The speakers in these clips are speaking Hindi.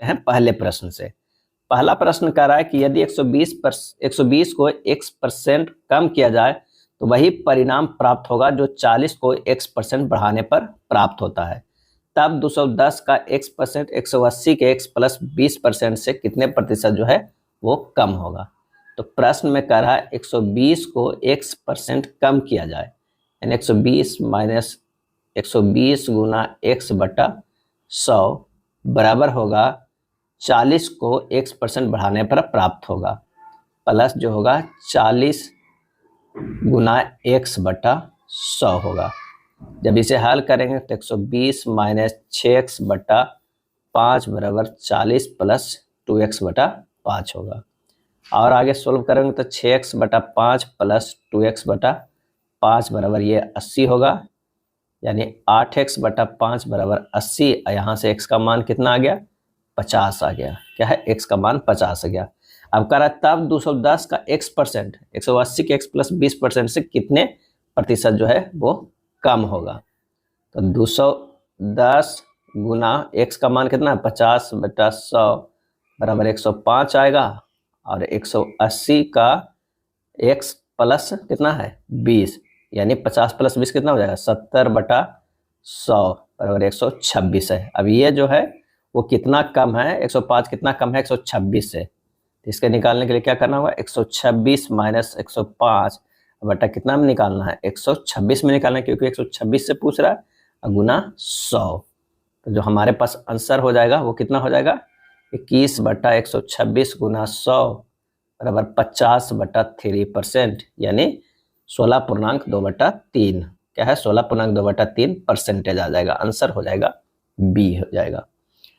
हैं पहले प्रश्न से। पहला प्रश्न कह रहा है कि यदि 120 को x% कम किया जाए तो वही परिणाम प्राप्त होगा जो 40 को x% बढ़ाने पर प्राप्त होता है। तब 210 का x% 180 के x प्लस 20% से कितने प्रतिशत जो है वो कम होगा। तो प्रश्न में कह रहा है 120 को x% कम किया जाए, यानी 120 माइनस 120 गुना x बटा 100 बराबर होगा 40 को x% बढ़ाने पर प्राप्त होगा, प्लस जो होगा 40 गुना x बटा 100 होगा। जब इसे हल करेंगे तो 120 माइनस 6x बटा 5 बराबर 40 प्लस 2x बटा 5 होगा। और आगे सोल्व करेंगे तो 6x बटा 5 प्लस 2x बटा 5 बराबर ये 80 होगा, यानी 8x बटा 5 बराबर 80। यहाँ से x का मान कितना आ गया, 50 आ गया। क्या है, x का मान 50 आ गया। अब कह रहा है तब 210 का x% 180 के x प्लस 20% से कितने प्रतिशत जो है वो कम होगा। तो 210 गुना x का मान कितना है, 50 बटा 100 बराबर 105 आएगा, और 180 का x प्लस कितना है 20, यानी 50 प्लस 20 कितना हो जाएगा, 70 बटा 100 बराबर 126 है। अब ये जो है वो कितना कम है, 105 कितना कम है 126 से। तो इसके निकालने के लिए क्या करना होगा, 126 माइनस 105 बटा कितना में निकालना है, 126 में निकालना है, क्योंकि 126 से पूछ रहा है, और गुना 100। तो जो हमारे पास आंसर हो जाएगा वो कितना हो जाएगा, 21 बटा 126 गुना 100 बराबर 50 बटा 3%, यानी 16.2 बटा 3। क्या है, 16.2 बटा 3% आ जाएगा। आंसर हो जाएगा बी हो जाएगा।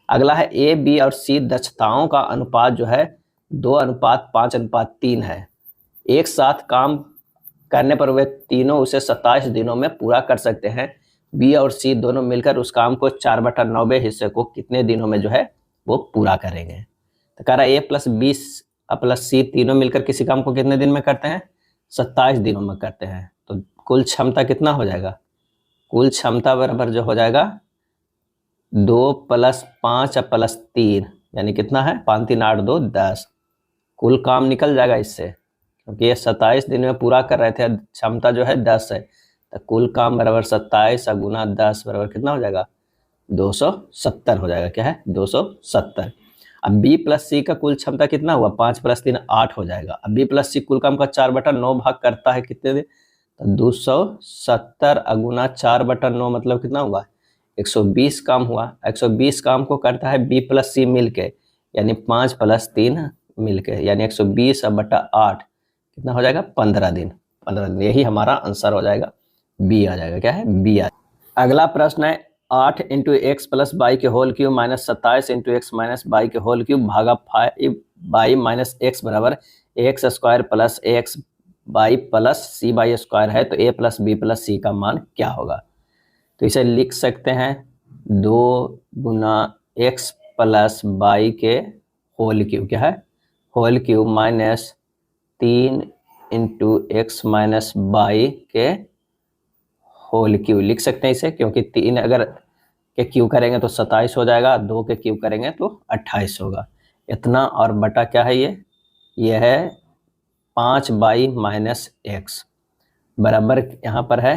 अगला है ए, बी और सी दक्षताओं का अनुपात जो है 2:5:3 है। एक साथ काम करने पर वे तीनों उसे 27 दिनों में पूरा कर सकते हैं। बी और सी दोनों मिलकर उस काम को 4/9 हिस्से को कितने दिनों में जो है वो पूरा करेंगे। तो कह रहा है ए प्लस बी प्लस सी तीनों मिलकर किसी काम को कितने दिन में करते हैं, 27 दिनों में करते हैं। तो कुल क्षमता कितना हो जाएगा, कुल क्षमता बराबर जो हो जाएगा 2 + 5 + 3, यानी कितना है 5 3 8 2 10। कुल काम निकल जाएगा इससे, क्योंकि ये 27 दिन में पूरा कर रहे थे, क्षमता जो है 10 है। तो कुल काम बराबर 27 गुना 10 बराबर कितना हो जाएगा, 270 हो जाएगा। क्या है, 270। अब बी प्लस सी का कुल क्षमता कितना हुआ, 5 + 3 8 हो जाएगा। अब बी प्लस सी कुल काम का 4/9 भाग करता है कितने दिन, तो 270 गुना 4/9 मतलब कितना हुआ, 120 काम हुआ। 120 काम को करता है बी प्लस सी मिल के, यानी 5 + 3 मिल के, यानी 120 बटा 8 कितना हो जाएगा, 15 दिन। 15 दिन, यही हमारा आंसर हो जाएगा, बी आ जाएगा। क्या है, बी आ। अगला प्रश्न है 8 × x प्लस वाई के whole cube minus 27 × x minus y के होल क्यूब भागा 5 वाई माइनस एक्स बराबर x² plus x y plus c y square है। तो a plus b plus c का मान क्या होगा। तो इसे लिख सकते हैं 2 गुना x प्लस वाई के होल क्यूब, क्या है, whole cube minus 3 × x minus y के होल क्यूब लिख सकते हैं इसे, क्योंकि 3 अगर के क्यू करेंगे तो 27 हो जाएगा, 2 के क्यू करेंगे तो 28 होगा। इतना और बटा क्या है, ये है 5 वाई माइनस एक्स बराबर यहाँ पर है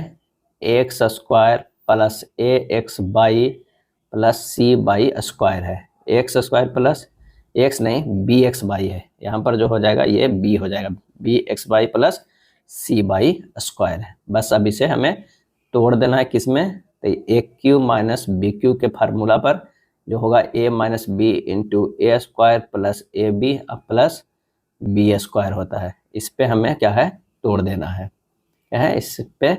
x² plus ax y plus c y square है। x² प्लस x नहीं bx वाई है, यहाँ पर जो हो जाएगा ये b हो जाएगा, bx Y plus c y square है। बस अब इसे हमें तोड़ देना है किसमें, तो a cube minus b cube के फार्मूला पर जो होगा a minus b into a square plus a b plus b square होता है। इस पे हमें क्या है, तोड़ देना है, क्या है इस पे।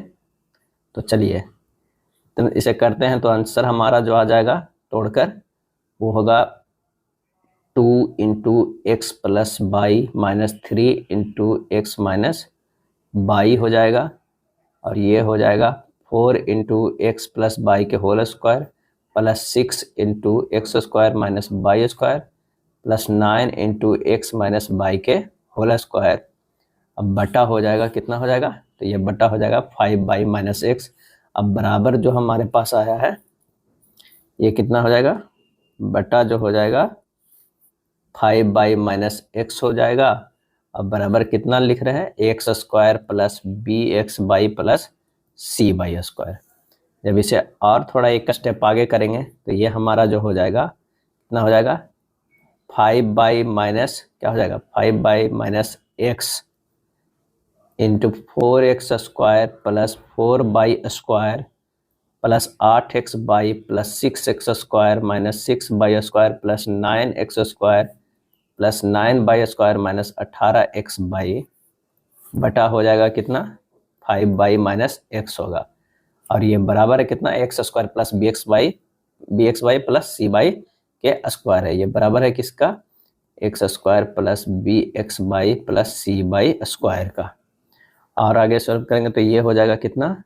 तो चलिए तो इसे करते हैं, तो आंसर हमारा जो आ जाएगा तोड़कर वो होगा 2 × x plus y minus 3 × x minus y हो जाएगा, और ये हो जाएगा 4 × x प्लस वाई के whole square plus 6 × x² minus y square plus 9 × x minus y के होल स्क्वायर। अब बटा हो जाएगा, कितना हो जाएगा, तो ये बटा हो जाएगा 5 वाई माइनस एक्स। अब बराबर जो हमारे पास आया है ये कितना हो जाएगा, बटा जो हो जाएगा 5/-x हो जाएगा। अब बराबर कितना लिख रहे हैं, x² plus bx² plus c/²। जब इसे और थोड़ा एक स्टेप आगे करेंगे तो ये हमारा जो हो जाएगा कितना हो जाएगा, 5/- क्या हो जाएगा, 5/-x into 4x² plus 4y² plus 8x² plus 6x² minus 6y² plus 9x² plus 9y² minus 18x² बटा हो जाएगा कितना, 5/-x होगा। और ये बराबर है कितना, x² plus bxy plus c/² है। ये बराबर है किसका, x² plus bxy plus c/² का। और आगे सॉल्व करेंगे तो ये हो जाएगा कितना,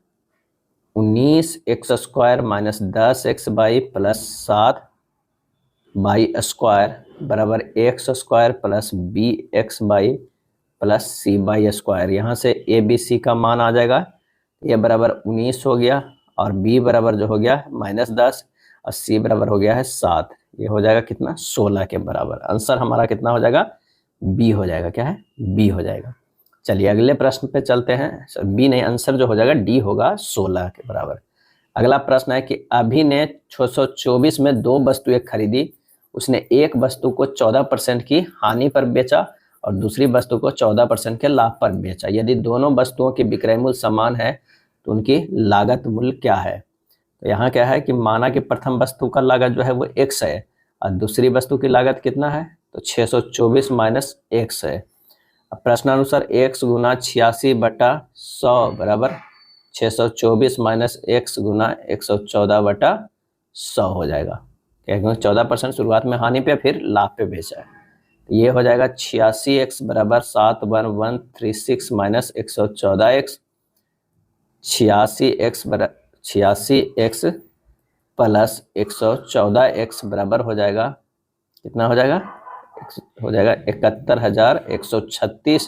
19x² minus 10xy plus 7y² बराबर x² plus bxy plus c/²। यहाँ से a b c का मान आ जाएगा, ये बराबर 19 हो गया और b बराबर जो हो गया -10 और c बराबर हो गया है 7। ये हो जाएगा कितना, 16 के बराबर। आंसर हमारा कितना हो जाएगा, b हो जाएगा। क्या है, b हो जाएगा। चलिए अगले प्रश्न पे चलते हैं। बी नहीं, आंसर जो हो जाएगा डी होगा, 16 के बराबर। अगला प्रश्न है कि अभी ने 624 में 2 वस्तुएं खरीदी। उसने एक वस्तु को 14% की हानि पर बेचा और दूसरी वस्तु को 14% के लाभ पर बेचा। यदि दोनों वस्तुओं की विक्रय मूल्य समान है तो उनकी लागत मूल्य क्या है। तो यहाँ क्या है कि माना कि प्रथम वस्तु का लागत जो है वो x है और दूसरी वस्तु की लागत कितना है, तो 624 माइनस x है। अब प्रश्नानुसार x गुना 86/100 बराबर 624 माइनस x गुना 114/100 हो जाएगा। क्योंकि 14% शुरुआत में हानि पे फिर लाभ पे बेचा है। तो ये हो जाएगा 86x बराबर 71136 minus 114x। 86x plus 114x बराबर हो जाएगा कितना हो जाएगा, हो जाएगा 71,136।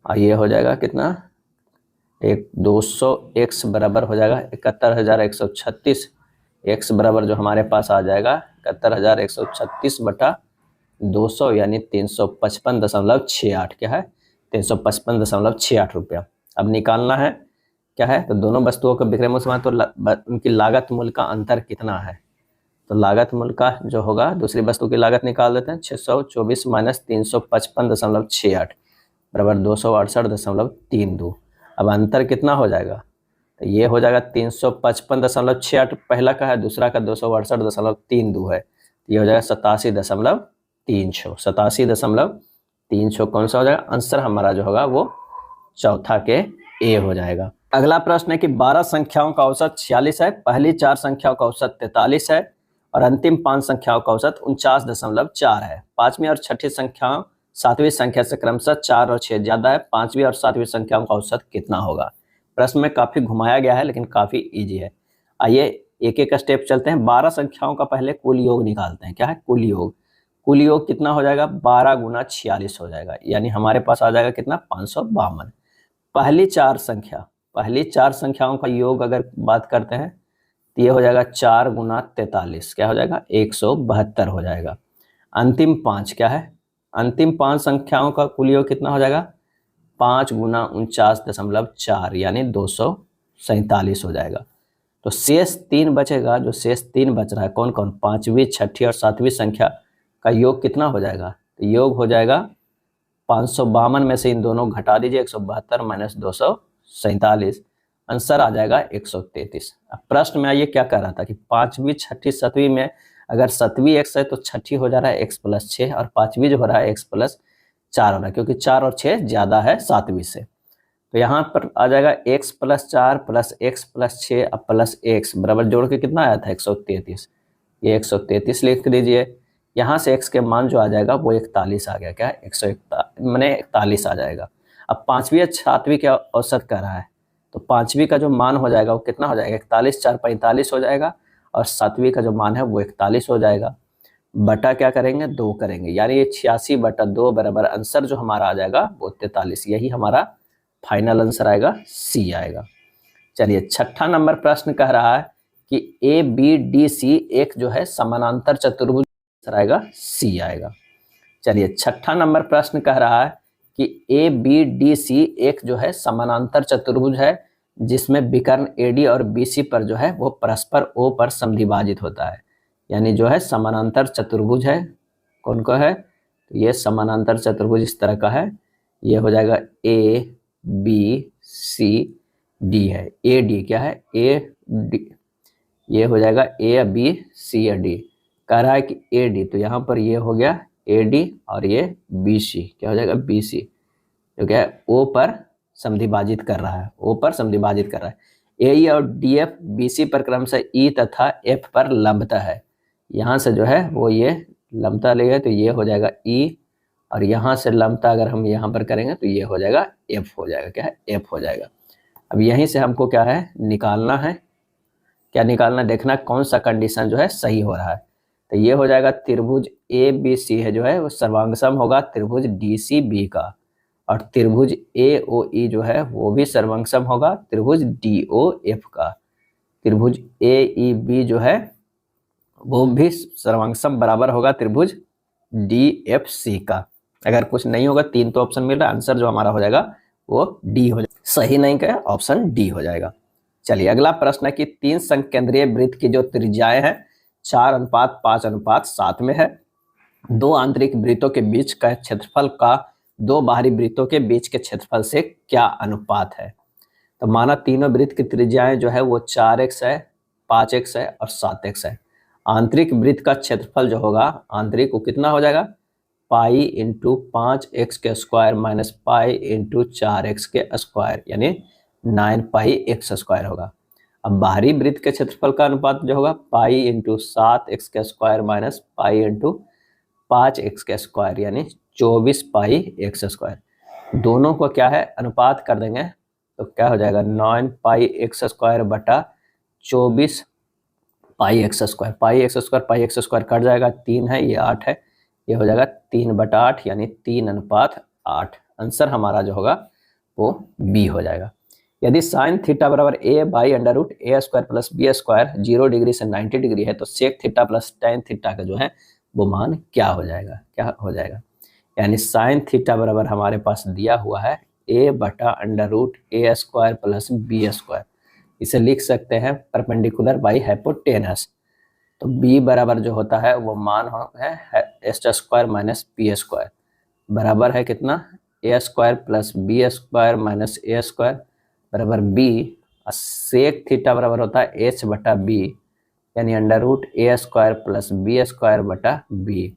और ये हो जाएगा कितना, 200x बराबर हो जाएगा 71,136। x बराबर जो हमारे पास आ जाएगा 71,136 बटा 200 यानी 355.68। क्या है, 355.68 रुपया। अब निकालना है क्या है, तो दोनों वस्तुओं का विक्रय मूल्य समान तो उनकी लागत मूल्य का अंतर कितना है। तो लागत मूल्य का जो होगा, दूसरी वस्तु की लागत निकाल देते हैं। 624 माइनस 355.68 बराबर 268.32। अब अंतर कितना हो जाएगा, तो ये हो जाएगा 355.68 पहला का है, दूसरा का 268.32 है। तो ये हो जाएगा 87.36। 87.36 कौन सा हो जाएगा, आंसर हमारा जो होगा वो चौथा के ए हो जाएगा। अगला प्रश्न है कि 12 संख्याओं का औसत 46 है, पहली 4 संख्याओं का औसत 43 है और अंतिम 5 संख्याओं का औसत 49.4 है। पांचवी और छठी संख्याओं सातवीं संख्या से क्रमशः 4 और 6 ज्यादा है। पांचवी और सातवीं संख्याओं का औसत कितना होगा। प्रश्न में काफी घुमाया गया है लेकिन काफी इजी है। आइए एक एक स्टेप चलते हैं। 12 संख्याओं का पहले कुल योग निकालते हैं। क्या है, कुल योग। कुल योग कितना हो जाएगा, 12 गुना 46 हो जाएगा, यानी हमारे पास आ जाएगा कितना, 552। पहली 4 संख्याओं का योग अगर बात करते हैं तो ये हो जाएगा 4 गुना 43। क्या हो जाएगा, 172 हो जाएगा। अंतिम 5 क्या है, अंतिम 5 संख्याओं का कुल योग कितना हो जाएगा, 5 गुना 49.4 यानी 247 हो जाएगा। तो शेष 3 बचेगा, जो शेष 3 बच रहा है कौन कौन, पांचवी, छठी और सातवीं संख्या का योग कितना हो जाएगा, तो योग हो जाएगा 552 में से इन दोनों घटा दीजिए, 172 माइनस 247, आंसर आ जाएगा 133। अब प्रश्न में आइए क्या कह रहा था कि पांचवी, छठी, सातवीं में अगर सातवीं x है तो छठी हो जा रहा है x प्लस 6 और पांचवी जो हो रहा है x प्लस 4 हो रहा है, क्योंकि 4 और 6 ज्यादा है सातवीं से। तो यहाँ पर आ जाएगा x plus 4 plus x plus 6 अब प्लस x बराबर जोड़ के कितना आया था, 133। ये 133 लिख दीजिए। यहाँ से x के मान जो आ जाएगा वो 41 आ गया। क्या है, 41 आ जाएगा। अब पांचवी या सातवीं का औसत कर रहा है तो पांचवी का जो मान हो जाएगा वो कितना हो जाएगा, 41 4 45 हो जाएगा और सातवीं का जो मान है वो 41 हो जाएगा। बटा क्या करेंगे, 2 करेंगे, यानी ये 86/2 बराबर आंसर जो हमारा आ जाएगा वो 43। यही हमारा फाइनल आंसर आएगा, सी आएगा। चलिए छठा नंबर प्रश्न कह रहा है कि ए बी डी सी एक जो है समानांतर चतुर्भुज, आएगा सी आएगा। चलिए, छठा नंबर प्रश्न कह रहा है कि ए बी डी सी एक जो है समानांतर चतुर्भुज है जिसमें विकर्ण एडी और बीसी पर जो है वो परस्पर ओ पर समद्विभाजित होता है। यानी जो है समानांतर चतुर्भुज है, कौन को है, तो ये समानांतर चतुर्भुज इस तरह का है, ये हो जाएगा ए बी सी डी है। ए डी क्या है, ए डी, ये हो जाएगा ए बी सी या डी। कह रहा है कि ए डी, तो यहाँ पर ये हो गया ए डी और ये बी सी, क्या हो जाएगा बी सी, जो क्या है ओ पर समद्विभाजित कर रहा है, ओ पर समद्विभाजित कर रहा है। ए और डी एफ बी सी पर क्रमशः ई तथा एफ पर लंबता है। यहाँ से जो है वो ये लंबता लेगा तो ये हो जाएगा ई, और यहाँ से लंबता अगर हम यहाँ पर करेंगे तो ये हो जाएगा एफ, हो जाएगा क्या है एफ हो जाएगा। अब यहीं से हमको क्या है निकालना है, क्या निकालना, देखना कौन सा कंडीशन जो है सही हो रहा है। तो ये हो जाएगा त्रिभुज ए बी सी है जो है वो सर्वांगसम होगा त्रिभुज डी सी बी का, और त्रिभुज ए ओ ई जो है वो भी सर्वांगसम होगा त्रिभुज डी ओ एफ का। त्रिभुज ए ई बी जो है वो भी सर्वांगसम बराबर होगा त्रिभुज डी एफ सी का। अगर कुछ नहीं होगा, तीन तो ऑप्शन मिल रहा है, आंसर जो हमारा हो जाएगा वो डी हो जाएगा, सही नहीं कहे ऑप्शन डी हो जाएगा। चलिए, अगला प्रश्न है कि तीन संकेंद्रीय वृत्त की जो त्रिज्याएं हैं 4:5:7 में है। दो आंतरिक वृत्तों के बीच का क्षेत्रफल का दो बाहरी वृत्तों के बीच के क्षेत्रफल से क्या अनुपात है। तो माना तीनों वृत्त की त्रिज्याएं जो है वो 4x है, 5x है और 7x है। आंतरिक वृत्त का क्षेत्रफल जो होगा आंतरिक वो कितना हो जाएगा, पाई इंटू 5x के square minus pi into 4x के स्क्वायर, यानी 9 पाई x स्क्वायर होगा। अब बाहरी वृत्त के क्षेत्रफल का अनुपात जो होगा पाई इंटू 7x के square minus pi into 5x के स्क्वायर, यानी 24 पाई x स्क्वायर। दोनों को क्या है अनुपात कर देंगे तो क्या हो जाएगा 9 पाई x स्क्वायर बटा 24 पाई x स्क्वायर। पाई x square pi x square cut जाएगा, 3 है ये 8 है, ये हो जाएगा 3/8 यानी 3:8। आंसर हमारा जो होगा वो बी हो जाएगा। यदि साइन थीटा बराबर a by under root a square plus b square 0 degree से 90 डिग्री है तो sec theta plus tan theta का जो है वो मान क्या हो जाएगा, क्या हो जाएगा। यानी साइन थीटा बराबर हमारे पास दिया हुआ है ए बटा under root a square plus b square, इसे लिख सकते हैं परपेंडिकुलर बाई हाइपोटेनस। तो बी बराबर जो होता है वो मान है s square minus p square, बराबर है कितना a square plus b square minus a square बराबर बी। सेक थीटा बराबर होता है एच बटा बी, यानी under root a square plus b square बटा बी।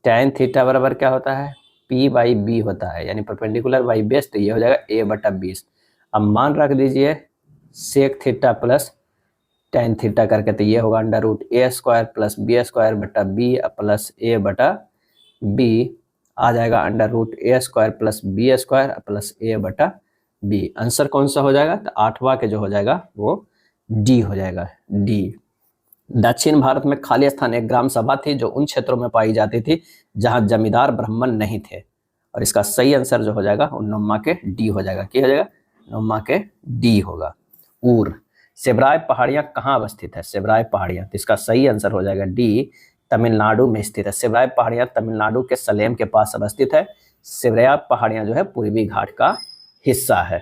टैन थीटा बराबर क्या होता है पी बाई बी होता है, यानी परपेंडिकुलर बाई बेस, तो ये हो जाएगा ए बटा 20। अब मान रख दीजिए sec theta plus tan theta करके, तो ये होगा under root a square plus b square बटा बी प्लस ए बटा बी, आ जाएगा under root a square plus b square plus a बटा बी। आंसर कौन सा हो जाएगा, तो 8वां के जो हो जाएगा वो डी हो जाएगा, डी। दक्षिण भारत में खाली स्थान एक ग्राम सभा थी जो उन क्षेत्रों में पाई जाती थी जहां जमींदार ब्राह्मण नहीं थे, और इसका सही आंसर जो हो जाएगा वो 9वां के डी हो जाएगा। क्या हो जाएगा 9वां के डी होगा। उर सेबराय पहाड़ियां कहाँ अवस्थित है, सेबराय पहाड़ियां, तो इसका सही आंसर हो जाएगा डी, तमिलनाडु में स्थित है। सेबराय पहाड़ियां तमिलनाडु के सलेम के पास अवस्थित है। सेबराय पहाड़ियां जो है पूर्वी घाट का हिस्सा है।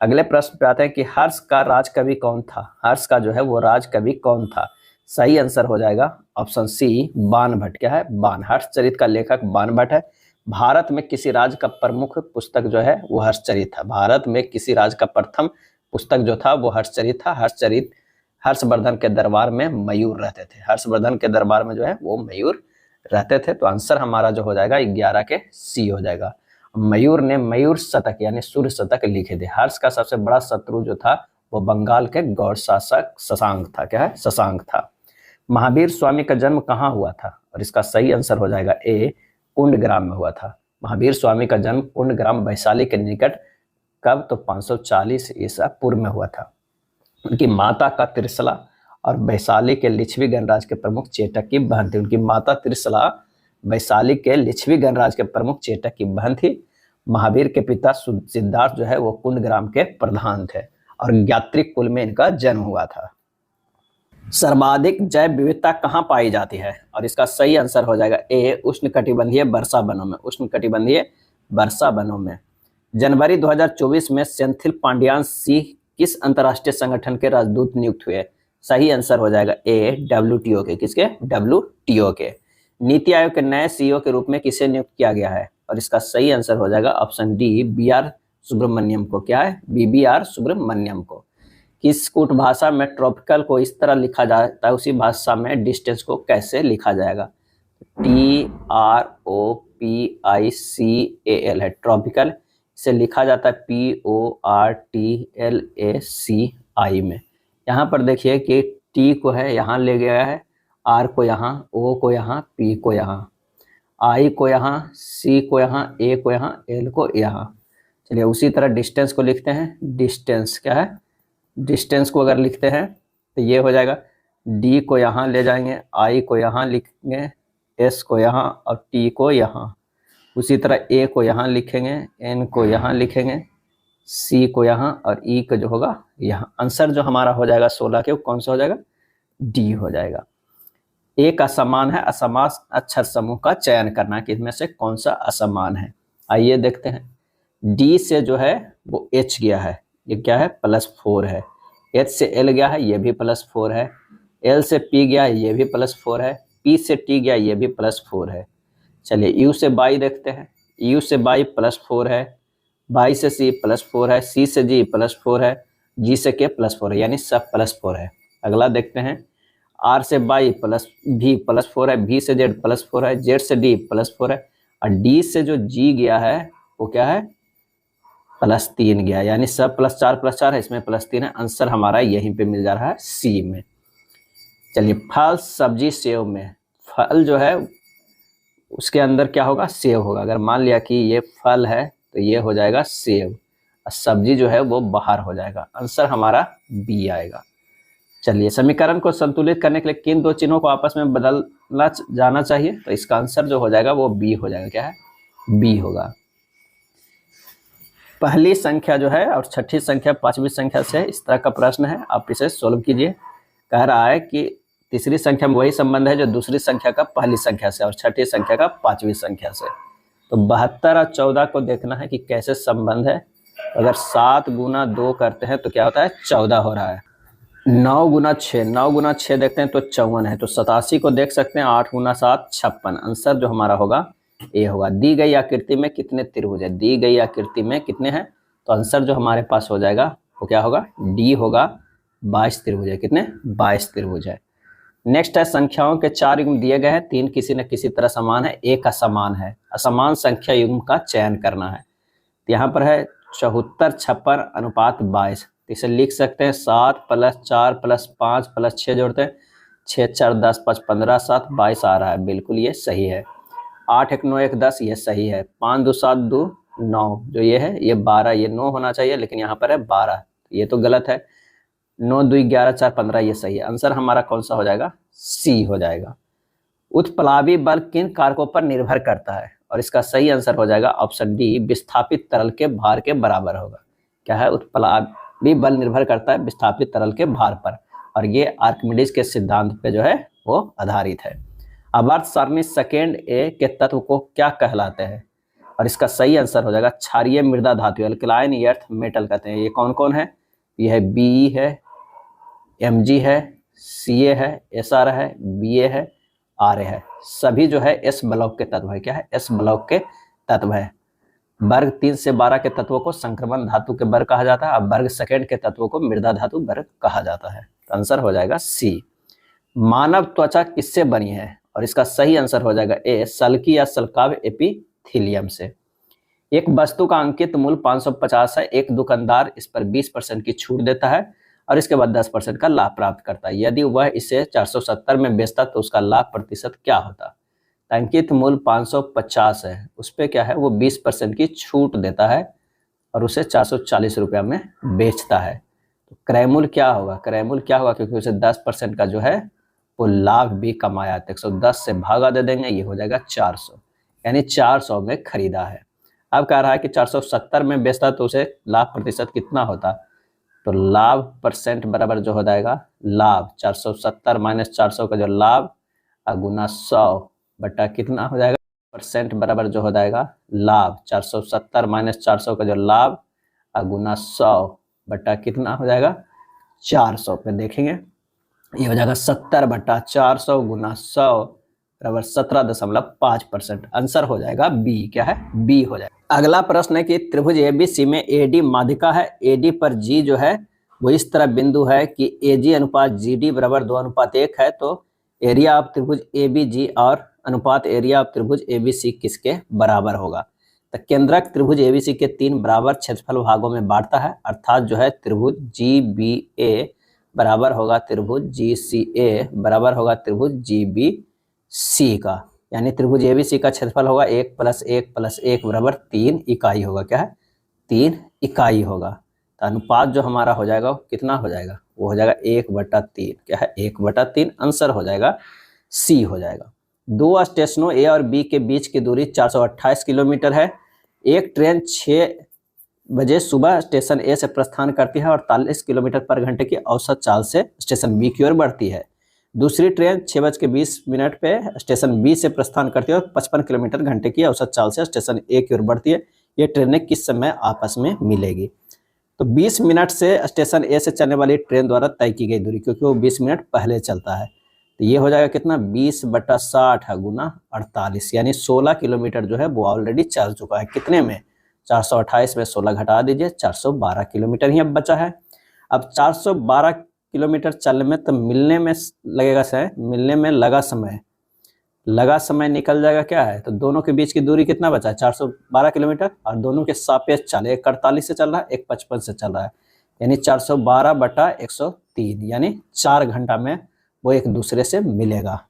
अगले प्रश्न पे आते हैं कि हर्ष का राजकवि कौन था। हर्ष का जो है वो राजकवि कौन था, सही आंसर हो जाएगा ऑप्शन सी बाणभट्ट। क्या है बाण, हर्षचरित का लेखक बाणभट्ट है। भारत में किसी राज्य का प्रमुख पुस्तक जो है वो हर्षचरित था। भारत में किसी राज्य का प्रथम पुस्तक जो था वो हर्षचरित था। हर्षचरित हर्षवर्धन के दरबार में मयूर रहते थे, हर्षवर्धन के दरबार में जो है वो मयूर रहते थे। तो आंसर हमारा जो हो जाएगा 11 के सी हो जाएगा। मयूर ने मयूर शतक यानी सूर्य शतक लिखे थे। हर्ष का सबसे बड़ा शत्रु जो था वो बंगाल के गौड़ शासक शशांक था। क्या है शशांक था। महावीर स्वामी का जन्म कहाँ हुआ था, और इसका सही आंसर हो जाएगा ए कुंडग्राम में हुआ था। महावीर स्वामी का जन्म कुंडग्राम वैशाली के निकट कब, तो 540 ईसा पूर्व में हुआ था। उनकी माता का त्रिशला और वैशाली के लिच्छवी गणराज के प्रमुख चेटक की बहन थी। उनकी माता त्रिशला वैशाली के लिच्छवी गणराज के प्रमुख चेटक की बहन थी। महावीर के पिता सिद्धार्थ जो है वो कुंडग्राम के प्रधान थे और ज्ञात्री कुल में इनका जन्म हुआ था। सर्वाधिक जैव विविधता कहाँ पाई जाती है? और इसका सही आंसर हो जाएगा ए, उष्णकटिबंधीय वर्षा वनों में। उष्णकटिबंधीय वर्षा वनों में। जनवरी 2024 में सेंथिल पांडियान सिंह किस अंतर्राष्ट्रीय संगठन के राजदूत नियुक्त हुए? सही आंसर हो जाएगा ए, डब्ल्यूटीओ के। किसके? डब्ल्यूटीओ के। नीति आयोग के नए सीईओ के रूप में किसे नियुक्त किया गया है? और इसका सही आंसर हो जाएगा ऑप्शन डी, बी.आर. सुब्रमण्यम को। क्या है? बी.आर. सुब्रमण्यम को। किस कूट भाषा में ट्रॉपिकल को इस तरह लिखा जाता है, उसी भाषा में डिस्टेंस को कैसे लिखा जाएगा? TROPICAL है ट्रॉपिकल, इसे लिखा जाता है PORTLACI में। यहाँ पर देखिए कि टी को है यहाँ ले गया है, आर को यहाँ, ओ को यहाँ, पी को यहाँ, आई को यहाँ, सी को यहाँ, ए को यहाँ, एल को यहाँ। चलिए उसी तरह डिस्टेंस को लिखते हैं। डिस्टेंस क्या है? डिस्टेंस को अगर लिखते हैं तो ये हो जाएगा, डी को यहाँ ले जाएंगे, आई को यहाँ लिखेंगे, एस को यहाँ और टी को यहाँ। उसी तरह ए को यहाँ लिखेंगे, एन को यहाँ लिखेंगे, सी को यहाँ और ई को जो होगा यहाँ। आंसर जो हमारा हो जाएगा 16 के, वो कौन सा हो जाएगा? डी हो जाएगा। एक असमान है, असमान अक्षर समूह का चयन करना कि इनमें से कौन सा असमान है। आइए देखते हैं। डी से जो है वो एच गया है, ये क्या है? +4 है। एच से एल गया है, ये भी +4 है। एल से पी गया है, ये भी +4 है। पी से टी गया, ये भी +4 है। चलिए यू से बाई देखते हैं। यू से बाई +4 है, बाई से सी +4 है, सी से जी +4 है, जी से के +4 है, यानी सब +4 है। अगला देखते हैं। आर से बाई भी +4 है, भी से जेड +4 है, जेड से डी +4 है और डी से जो जी गया है वो क्या है? +3 गया, यानी सब +4 है, इसमें +3 है। आंसर हमारा यहीं पे मिल जा रहा है सी में। चलिए फल सब्जी सेव में, फल जो है उसके अंदर क्या होगा? सेव होगा। अगर मान लिया कि ये फल है तो ये हो जाएगा सेव और सब्जी जो है वो बाहर हो जाएगा। आंसर हमारा बी आएगा। चलिए समीकरण को संतुलित करने के लिए किन दो चिन्हों को आपस में बदलना जाना चाहिए? तो इसका आंसर जो हो जाएगा वो बी हो जाएगा। क्या है? बी होगा। पहली संख्या जो है और छठी संख्या पांचवी संख्या से इस तरह का प्रश्न है, आप इसे सोल्व कीजिए। कह रहा है कि तीसरी संख्या में वही संबंध है जो दूसरी संख्या का पहली संख्या से और छठी संख्या का पांचवी संख्या से। तो 72 और 14 को देखना है कि कैसे संबंध है। अगर 7 गुना 2 करते हैं तो क्या होता है? 14 हो रहा है। 9 गुना 6, 9 गुना 6 देखते हैं तो 54 है। तो 87 को देख सकते हैं, 8 गुना 7 56। आंसर जो हमारा होगा ए होगा। दी गई आकृति में कितने त्रिभुज है? दी गई आकृति में कितने हैं? तो आंसर जो हमारे पास हो जाएगा वो क्या होगा? डी होगा। 22 त्रिभुज है। कितने? 22 त्रिभुज है। नेक्स्ट है संख्याओं के 4 युग्म दिए गए हैं, 3 किसी न किसी तरह समान है, 1 असमान है। असमान संख्या युग्म का चयन करना है। तो यहाँ पर है 74 56 अनुपात 22। तो इसे लिख सकते हैं 7 + 4 + 5 + 6 जोड़ते हैं 6 4 10 5 15 7 22 आ रहा है। बिल्कुल ये सही है। 8 1 9 1 10 ये सही है। 5 2 7 2 9 जो ये है ये 12, ये 9 होना चाहिए लेकिन यहाँ पर है 12, ये तो गलत है। 9 2 11 4 15 ये सही है। आंसर हमारा कौन सा हो जाएगा? सी हो जाएगा। उत्प्लावी बल किन कारकों पर निर्भर करता है? और इसका सही आंसर हो जाएगा ऑप्शन डी, विस्थापित तरल के भार के बराबर होगा। क्या है? उत्प्लावी बल निर्भर करता है विस्थापित तरल के भार पर और ये आर्किमिडीज के सिद्धांत पे जो है वो आधारित है। आवर्त सारणी सेकेंड ए के तत्व को क्या कहलाते हैं? और इसका सही आंसर हो जाएगा क्षारीय मृदा धातु, अल्कलाइन अर्थ मेटल कहते हैं। ये कौन कौन है? ये है बी है, Mg है, Ca है, Sr है, Ba है, Ra है। सभी जो है S ब्लॉक के तत्व है। क्या है? S ब्लॉक के तत्व है। वर्ग 3 से 12 के तत्वों को संक्रमण धातु के वर्ग कहा जाता है और वर्ग सेकेंड के तत्वों को मृदा धातु वर्ग कहा जाता है। तो आंसर हो जाएगा सी। मानव त्वचा किससे बनी है? और इसका सही आंसर हो जाएगा ए, सल्की या सल्काव एपिथेलियम से। एक वस्तु का अंकित मूल्य 550 है, एक दुकानदार इस पर 20% की छूट देता है और इसके बाद 10% का लाभ प्राप्त करता है। यदि वह इसे 470 में बेचता तो उसका लाभ प्रतिशत क्या होता? अंकित मूल्य 550 है, उस पर क्या है वो 20% की छूट देता है और उसे 440 रुपया में बेचता है। तो क्रय मूल्य क्या होगा? क्रय मूल्य क्या होगा? क्योंकि उसे 10% का जो है वो लाभ भी कमाया। 110 से भागा दे देंगे, ये हो जाएगा 400, यानी 400 में खरीदा है। अब कह रहा है कि 470 में बेचता तो उसे लाभ प्रतिशत कितना होता? तो लाभ परसेंट बराबर जो हो जाएगा लाभ 470 माइनस 400 का जो लाभ गुना 100 बटा कितना हो जाएगा परसेंट बराबर जो हो जाएगा लाभ 470 माइनस 400 का जो लाभ गुना 100 बटा कितना हो जाएगा 400 पे देखेंगे ये हो जाएगा 70 बटा 400 गुना 100 बराबर 17.5%। आंसर हो जाएगा बी। क्या है? बी हो जाएगा। अगला प्रश्न है कि त्रिभुज एबीसी में एडी माध्यिका है, एडी पर जी जो है वो इस तरह बिंदु है कि एजी अनुपात जीडी बराबर 2:1 है, तो एरिया ऑफ त्रिभुज एबीजी और अनुपात एरिया ऑफ त्रिभुज एबीसी किसके बराबर होगा? तो केंद्रक त्रिभुज एबीसी के 3 बराबर क्षेत्रफल भागों में बांटता है, अर्थात जो है त्रिभुज जीबीए बराबर होगा त्रिभुज जीसीए बराबर होगा त्रिभुज जीबीसी का, यानी त्रिभुज एबीसी का क्षेत्रफल होगा 1 + 1 + 1 बराबर 3 इकाई होगा। क्या है? 3 इकाई होगा। तो अनुपात जो हमारा हो जाएगा वो कितना हो जाएगा? वो हो जाएगा 1/3। क्या है? 1/3। आंसर हो जाएगा सी हो जाएगा। 2 स्टेशनों ए और बी के बीच की दूरी 428 किलोमीटर है। एक ट्रेन 6 बजे सुबह स्टेशन ए से प्रस्थान करती है और 48 किलोमीटर पर घंटे की औसत चाल से स्टेशन बी की ओर बढ़ती है। दूसरी ट्रेन 6:20 पे स्टेशन बी से प्रस्थान करती है और 55 किलोमीटर घंटे की औसत चाल से स्टेशन ए की ओर बढ़ती है। ये ट्रेनें किस समय आपस में मिलेगी? तो 20 मिनट से स्टेशन ए से चलने वाली ट्रेन द्वारा तय की गई दूरी, क्योंकि वो 20 मिनट पहले चलता है, तो ये हो जाएगा कितना? 20/60 गुना 48, यानी 16 किलोमीटर जो है वो ऑलरेडी चल चुका है। कितने में? 428 में 16 घटा दीजिए, 412 किलोमीटर ही अब बचा है। अब 412 किलोमीटर चलने में तो मिलने में लगेगा मिलने में लगा समय निकल जाएगा। क्या है? तो दोनों के बीच की दूरी कितना बचा है? 412 किलोमीटर, और दोनों के सापेक्ष चाल, एक 48 से चल रहा है, एक 55 से चल रहा है, यानी 412/103, यानी 4 घंटा में वो एक दूसरे से मिलेगा,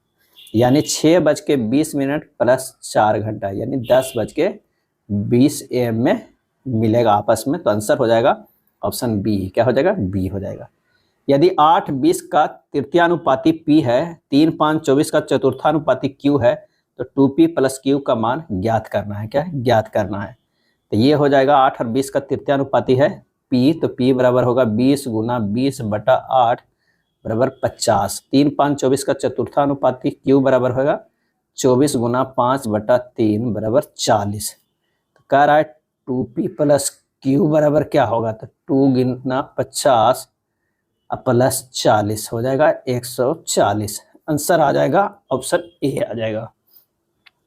यानी 6:20 प्लस 4 घंटा, यानी 10:20 AM में मिलेगा आपस में। तो आंसर हो जाएगा ऑप्शन बी। क्या हो जाएगा? बी हो जाएगा। यदि 8:20 का तृतीयानुपाती P है, 3, 5, 24 का चतुर्थानुपाती Q है, तो 2P + Q का मान ज्ञात करना है। क्या है? ज्ञात करना है। तो ये हो जाएगा 8 और 20 का तृतीयानुपाती है P, तो P बराबर होगा 20 गुना 20/8 बराबर 50। 3, 5, 24 का चतुर्थानुपाती Q बराबर होगा 24 गुना 5/3 बराबर 40। तो कह रहा है 2P + Q बराबर क्या होगा? तो 2 गुना 50 + 40 हो जाएगा 140। आंसर आ जाएगा ऑप्शन ए आ जाएगा।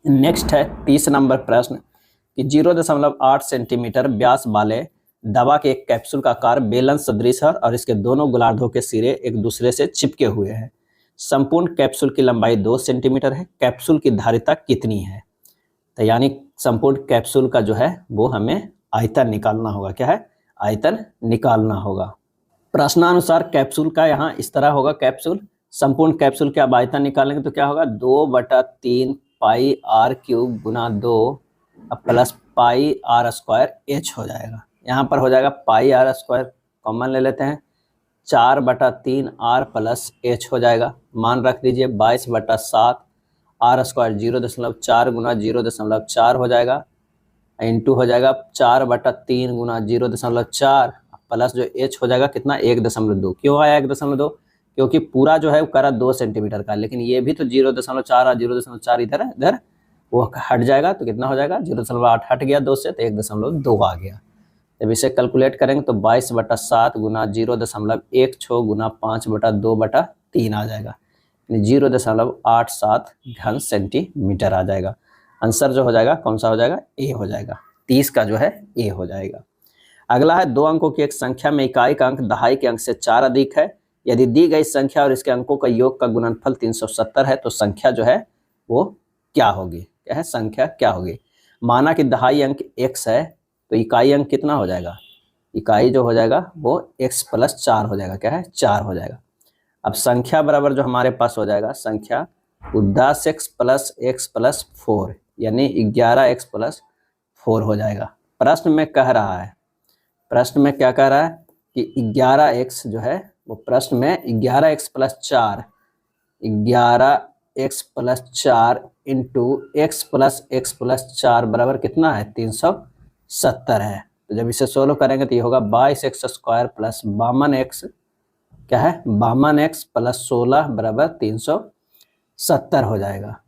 नेक्स्ट है 30 नंबर प्रश्न कि 0.8 सेंटीमीटर व्यास वाले दवा के एक कैप्सूल का आकार बेलन सदृश है और इसके दोनों गोलार्धों के सिरे एक दूसरे से चिपके हुए हैं। संपूर्ण कैप्सूल की लंबाई 2 सेंटीमीटर है। कैप्सूल की धारिता कितनी है? तो यानी संपूर्ण कैप्सूल का जो है वो हमें आयतन निकालना होगा। क्या है? आयतन निकालना होगा। प्रश्नानुसार कैप्सूल का यहाँ इस तरह होगा। कैप्सूल, संपूर्ण कैप्सूल के अब आयतन निकालेंगे तो क्या होगा? 2/3 πr³ गुना 2 प्लस πr² h हो जाएगा। यहाँ पर हो जाएगा πr² कॉमन ले लेते हैं, 4/3 r + h हो जाएगा। मान रख दीजिए 22/7 r² 0.4 गुना 0.4 हो जाएगा, इंटू हो जाएगा 4/3 गुना 0.4 प्लस जो h हो जाएगा कितना? 1.2। क्यों आया 1.2? क्योंकि पूरा जो है वो करा 2 सेंटीमीटर का, लेकिन ये भी तो 0.4 और 0.4 इधर वो हट जाएगा, तो कितना हो जाएगा? 0.8 हट गया 2 से, तो 1.2 आ गया। जब इसे कैलकुलेट करेंगे तो 22/7 गुना 0.16 गुना 5/2/3 आ जाएगा, 0.87 घन सेंटीमीटर आ जाएगा। आंसर जो हो जाएगा कौन सा हो जाएगा? ए हो जाएगा। 30 का जो है ए हो जाएगा। अगला है 2 अंकों की एक संख्या में इकाई का अंक दहाई के अंक से 4 अधिक है। यदि दी गई संख्या और इसके अंकों का योग का गुणनफल 370 है तो संख्या जो है वो क्या होगी? क्या है? संख्या क्या होगी? माना कि दहाई अंक x है, तो इकाई अंक कितना हो जाएगा? इकाई जो हो जाएगा वो x + 4 हो जाएगा। क्या है? 4 हो जाएगा। अब संख्या बराबर जो हमारे पास हो जाएगा, संख्या 10x + x + 4, यानी 11x + 4 हो जाएगा। प्रश्न में कह रहा है, प्रश्न में क्या कह रहा है कि 11x जो है वो प्रश्न में 11x + 4, 11x + 4 into x + x + 4 बराबर कितना है? 370 है। तो जब इसे सोल्व करेंगे तो ये होगा 22x² प्लस 52x, क्या है 52x प्लस 16 बराबर 370 हो जाएगा।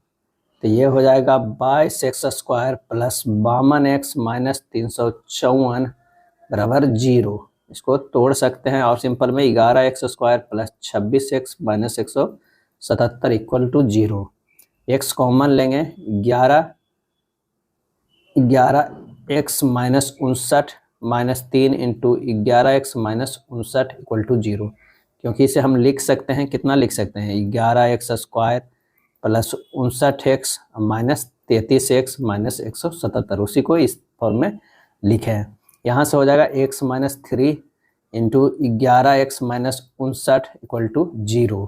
तो ये हो जाएगा 22x² प्लस 52x माइनस 354 बराबर 0। इसको तोड़ सकते हैं और सिंपल में 11x² plus 26x minus 177 equal to 0। x common लेंगे, 11x minus 59 minus 3 into 11x minus 59 equal to 0, क्योंकि इसे हम लिख सकते हैं, कितना लिख सकते हैं 11x² plus 59x minus 33x minus 177, उसी को इस फॉर्म में लिखे हैं। यहाँ से हो जाएगा x minus 3 into 11x minus 59 equal to 0,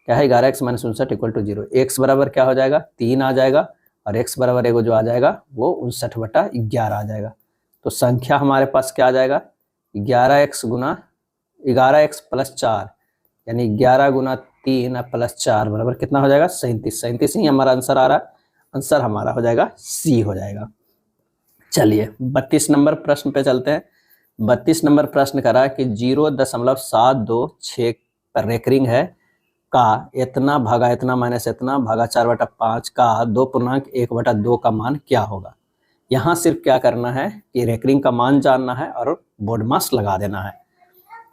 क्या है 11x minus 59 equal to 0। x बराबर क्या हो जाएगा 3 आ जाएगा और x बराबर एगो जो आ जाएगा वो 59/11 आ जाएगा। तो संख्या हमारे पास क्या आ जाएगा 11x गुना 11x प्लस 4 यानी 11 गुना 3 प्लस 4 बराबर कितना हो जाएगा 37। 37 ही हमारा आंसर आ रहा है, आंसर हमारा हो जाएगा सी हो जाएगा। चलिए 32 नंबर प्रश्न पे चलते हैं। 32 नंबर प्रश्न करा कि 0.726 पर रेकरिंग है का इतना भागा इतना माइनस इतना भागा 4/5 का 2.1/2 का मान क्या होगा। यहाँ सिर्फ क्या करना है कि रेकरिंग का मान जानना है और बोर्ड मास लगा देना है।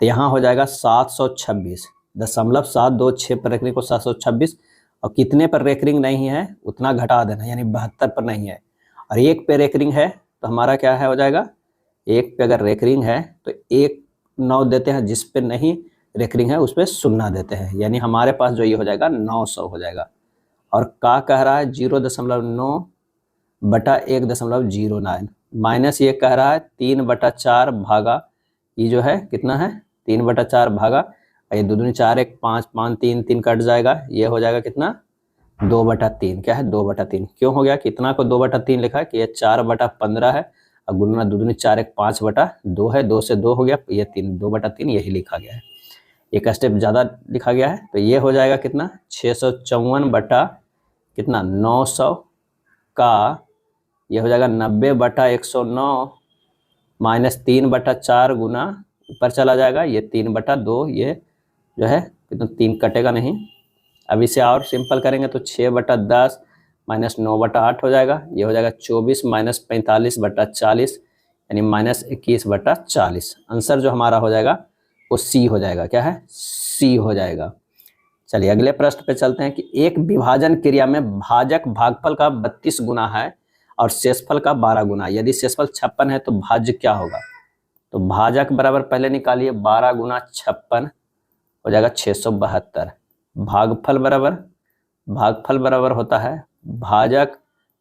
तो यहाँ हो जाएगा 726.726 पर रेकरिंग को 726 और कितने पर रेकरिंग नहीं है उतना घटा देना, यानी 72 पर नहीं है और 1 पे रेकरिंग है तो हमारा क्या है हो जाएगा 1 पे अगर रेकरिंग है तो 1 9 देते हैं, जिस पे नहीं रेकरिंग है उस पर 0 देते हैं, यानी हमारे पास जो ये हो जाएगा 900 हो जाएगा। और का कह रहा है 0.9/1.09 माइनस ये कह रहा है 3/4 भागा ये जो है कितना है 3/4 भागा ये 2 दूनी 4 1 5 5 3 3 कट जाएगा, ये हो जाएगा कितना 2/3, क्या है 2/3। क्यों हो गया कितना को 2/3 लिखा है कि ये 4/15 है और गुना 2 दूनी 4 1 5/2 है, 2 से 2 हो गया, ये 3 2/3 यही लिखा गया है, एक स्टेप ज़्यादा लिखा गया है। तो ये हो जाएगा कितना 654 कितना 900 का ये हो जाएगा 90/109 माइनस 3/4 गुना ऊपर चला जाएगा ये 3/2, ये जो है कितना 3 कटेगा नहीं। अब इसे और सिंपल करेंगे तो 6/10 माइनस 9/8 हो जाएगा, ये हो जाएगा 24 माइनस 45/40 यानी माइनस 21/40। आंसर जो हमारा हो जाएगा वो सी हो जाएगा, क्या है सी हो जाएगा। चलिए अगले प्रश्न पे चलते हैं कि एक विभाजन क्रिया में भाजक भागफल का 32 गुना है और शेषफल का 12 गुना, यदि शेषफल 56 है तो भाज्य क्या होगा। तो भाजक बराबर पहले निकालिए 12 गुना 56 हो जाएगा 672, भागफल बराबर होता है भाजक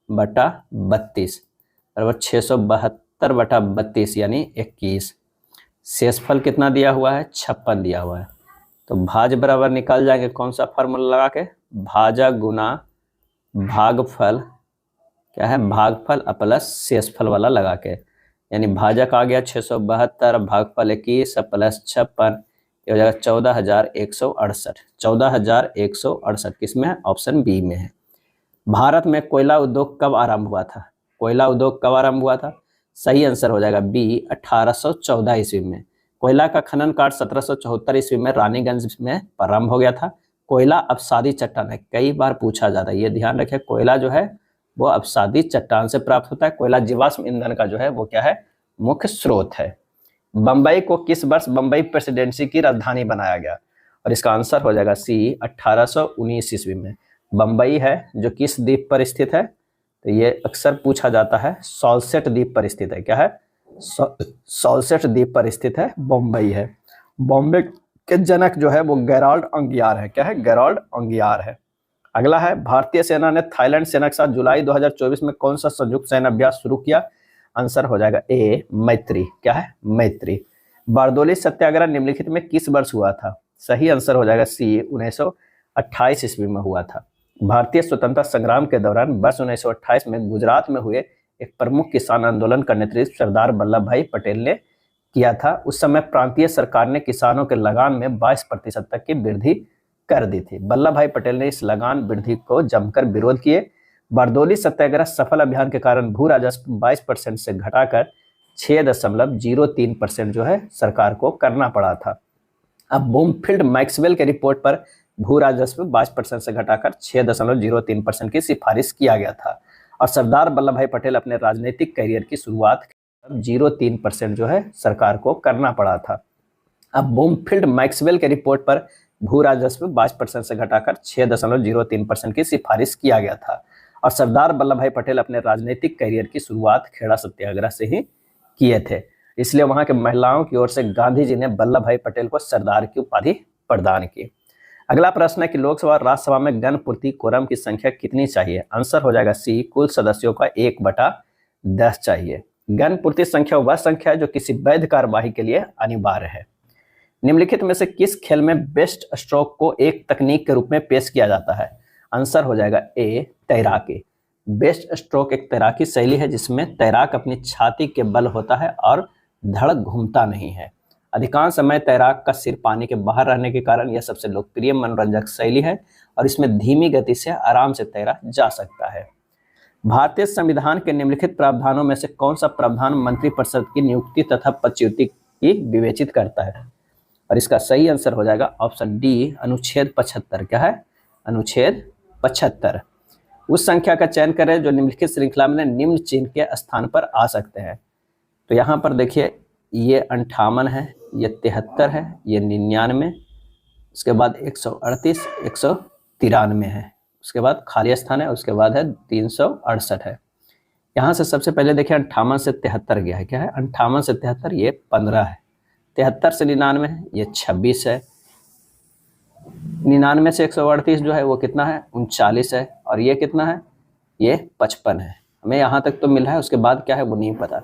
बटा 32 बराबर 672/32 यानी 21। शेषफल कितना दिया हुआ है 56 दिया हुआ है, तो भाज बराबर निकल जाएंगे कौन सा फार्मूला लगा के भाजक गुना भागफल, क्या है भागफल प्लस शेषफल वाला लगा के, यानी भाजक आ गया 672 भागफल 21 प्लस 56 ये हो जाएगा 14,168। 14,168 किस में है ऑप्शन बी में है। भारत में कोयला उद्योग कब आरंभ हुआ था, कोयला उद्योग कब आरंभ हुआ था, सही आंसर हो जाएगा बी 1814 ईस्वी में। कोयला का खनन कार्य 1774 ईस्वी में रानीगंज में प्रारंभ हो गया था। कोयला अपसादी चट्टान है, कई बार पूछा जाता है, ये ध्यान रखें कोयला जो है वो अपसादी चट्टान से प्राप्त होता है। कोयला जीवाश्म ईंधन का जो है वो क्या है मुख्य स्रोत है। बंबई को किस वर्ष बंबई प्रेसिडेंसी की राजधानी बनाया गया, और इसका आंसर हो जाएगा सी 1819 ईस्वी में। बंबई है जो किस द्वीप पर स्थित है, तो ये अक्सर पूछा जाता है सॉल्सेट द्वीप पर स्थित है, क्या है सॉल्सेट द्वीप पर स्थित है बम्बई है। बॉम्बे के जनक जो है वो गेराल्ड अंगियार है, क्या है गेराल्ड अंगियार है। अगला है भारतीय सेना ने थाईलैंड सेना के साथ जुलाई 2024 में कौन सा संयुक्त सैन्य अभ्यास शुरू किया, आंसर हो जाएगा ए मैत्री, क्या है मैत्री। बारदोली सत्याग्रह निम्नलिखित में किस वर्ष हुआ था, सही आंसर हो जाएगा सी 1928 ईस्वी में हुआ था। भारतीय स्वतंत्रता संग्राम के दौरान वर्ष 1928 में गुजरात में हुए एक प्रमुख किसान आंदोलन का नेतृत्व सरदार वल्लभ भाई पटेल ने किया था। उस समय प्रांतीय सरकार ने किसानों के लगान में 22% तक की वृद्धि कर दी थी। वल्लभ भाई पटेल ने इस लगान वृद्धि को जमकर विरोध किए। बारदोली सत्याग्रह सफल अभियान के कारण भू राजस्व 22% से घटाकर 6.03% जो है सरकार को करना पड़ा था। अब बूमफील्ड मैक्सवेल के रिपोर्ट पर भू राजस्व 22% से घटाकर 6.03% की सिफारिश किया गया था और सरदार वल्लभ भाई पटेल अपने राजनीतिक करियर की शुरुआत 0.3% जो है सरकार को करना पड़ा था। अब बूमफील्ड मैक्सवेल के रिपोर्ट पर भू राजस्व 22% से घटाकर 6.03% की सिफारिश किया गया था और सरदार वल्लभ भाई पटेल अपने राजनीतिक करियर की शुरुआत खेड़ा सत्याग्रह से ही किए थे। इसलिए वहां के महिलाओं की ओर से गांधी जी ने वल्लभ भाई पटेल को सरदार की उपाधि प्रदान की। अगला प्रश्न है कि लोकसभा और राज्यसभा में गणपूर्ति कोरम की संख्या कितनी चाहिए? आंसर हो जाएगा सी, कुल सदस्यों का 1/10 चाहिए। गणपूर्ति संख्या वह संख्या है जो किसी वैध कार्यवाही के लिए अनिवार्य है। निम्नलिखित में से किस खेल में बेस्ट स्ट्रोक को एक तकनीक के रूप में पेश किया जाता है? आंसर हो जाएगा ए, तैराकी। बेस्ट स्ट्रोक एक तैराकी शैली है जिसमें तैराक अपनी छाती के बल होता है और धड़ घूमता नहीं है। अधिकांश समय तैराक का सिर पानी के बाहर रहने के कारण यह सबसे लोकप्रिय मनोरंजक शैली है और इसमें धीमी गति से आराम से तैरा जा सकता है। भारतीय संविधान के निम्नलिखित प्रावधानों में से कौन सा प्रावधान मंत्रिपरिषद की नियुक्ति तथा पदच्युति की विवेचित करता है? और इसका सही आंसर हो जाएगा ऑप्शन डी, अनुच्छेद 75। क्या है? अनुच्छेद 75। उस संख्या का चयन करें जो निम्नलिखित श्रृंखला में निम्न चिन्ह के स्थान पर आ सकते हैं। तो यहाँ पर देखिए, ये 58 है, ये 73 है, ये 99, उसके बाद 138, 193 है, उसके बाद खाली स्थान है, उसके बाद है 368 है। यहाँ से सबसे पहले देखिए 58 से 73 गया है। क्या है? 58 से 73 ये 15 है, 73 से 99 है, ये 26 है, 99 से 138 जो है वो कितना है? 39 है, और ये कितना है? ये 55 है। हमें यहाँ तक तो मिला है, उसके बाद क्या है वो नहीं पता।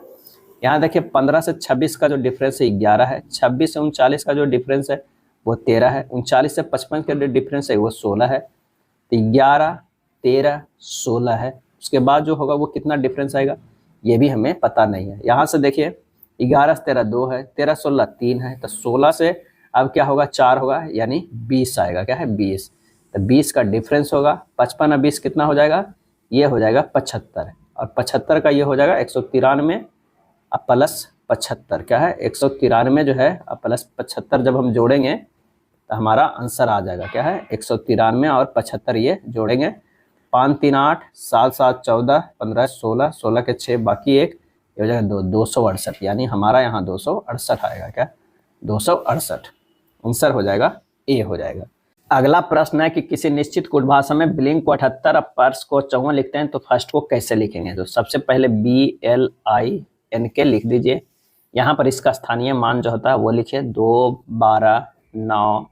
यहाँ देखिए 15 से 26 का जो डिफरेंस है 11 है, 26 से 39 का जो डिफरेंस है वो 13 है, 39 से 55 का जो डिफरेंस है वो 16 है। तो 11, 13, 16 है, उसके बाद जो होगा वो कितना डिफरेंस आएगा ये भी हमें पता नहीं है। यहाँ से देखिए 11 से 13 2 है, 13 16 3 है, तो 16 से अब क्या होगा? 4 होगा, यानी 20 आएगा। क्या है? 20। तो 20 का डिफरेंस होगा, 55 और 20 कितना हो जाएगा? ये हो जाएगा 75, और 75 का ये हो जाएगा 193 अब प्लस 75। क्या है? 193 जो है अब प्लस 75 जब हम जोड़ेंगे तो हमारा आंसर आ जाएगा। क्या है? 193 और 75 ये जोड़ेंगे, 5 3 8, 7 7 14, 15 16, 16 के 6 बाकी 1, ये हो जाएगा 268, यानी हमारा यहाँ 268 आएगा। क्या? 268 आंसर हो जाएगा, ए हो जाएगा। अगला प्रश्न है कि किसी निश्चित कूट भाषा में बिलिंग को 78 और पर्स को 54 लिखते हैं तो फर्स्ट को कैसे लिखेंगे? तो सबसे पहले BLIN के लिख दीजिए। यहाँ पर इसका स्थानीय मान जो होता है वो लिखिए 2 12 9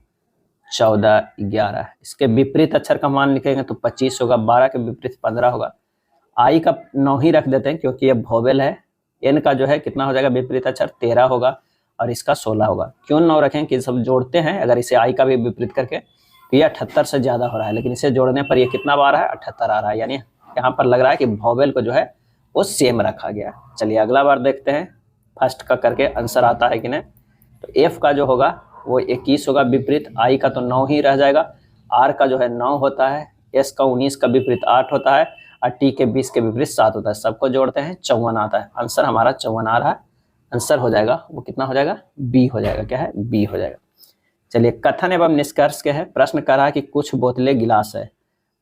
14 11। इसके विपरीत अक्षर का मान लिखेंगे तो 25 होगा, 12 के विपरीत 15 होगा। आई का 9 ही रख देते हैं क्योंकि ये वोवेल है। एन का जो है कितना हो जाएगा विपरीत अक्षर? 13 होगा, और इसका 16 होगा। क्यों 9 रखें कि सब जोड़ते हैं, अगर इसे आई का भी विपरीत करके तो ये 78 से ज़्यादा हो रहा है, लेकिन इसे जोड़ने पर ये कितना आ रहा है? 78 आ रहा है, यानी यहाँ पर लग रहा है कि वोवेल को जो है वो सेम रखा गया। चलिए अगला बार देखते हैं फर्स्ट का करके आंसर आता है कि नहीं। तो एफ का जो होगा वो 21 होगा विपरीत, आई का तो 9 ही रह जाएगा, आर का जो है 9 होता है, एस का 19 का विपरीत 8 होता है, और टी के 20 के विपरीत 7 होता है। सबको जोड़ते हैं 54 आता है। आंसर हमारा 54 आ रहा है। आंसर हो जाएगा वो कितना हो जाएगा? बी हो जाएगा। क्या है? बी हो जाएगा। चलिए कथन एवं निष्कर्ष के है। प्रश्न कह रहा है कि कुछ बोतलें गिलास है।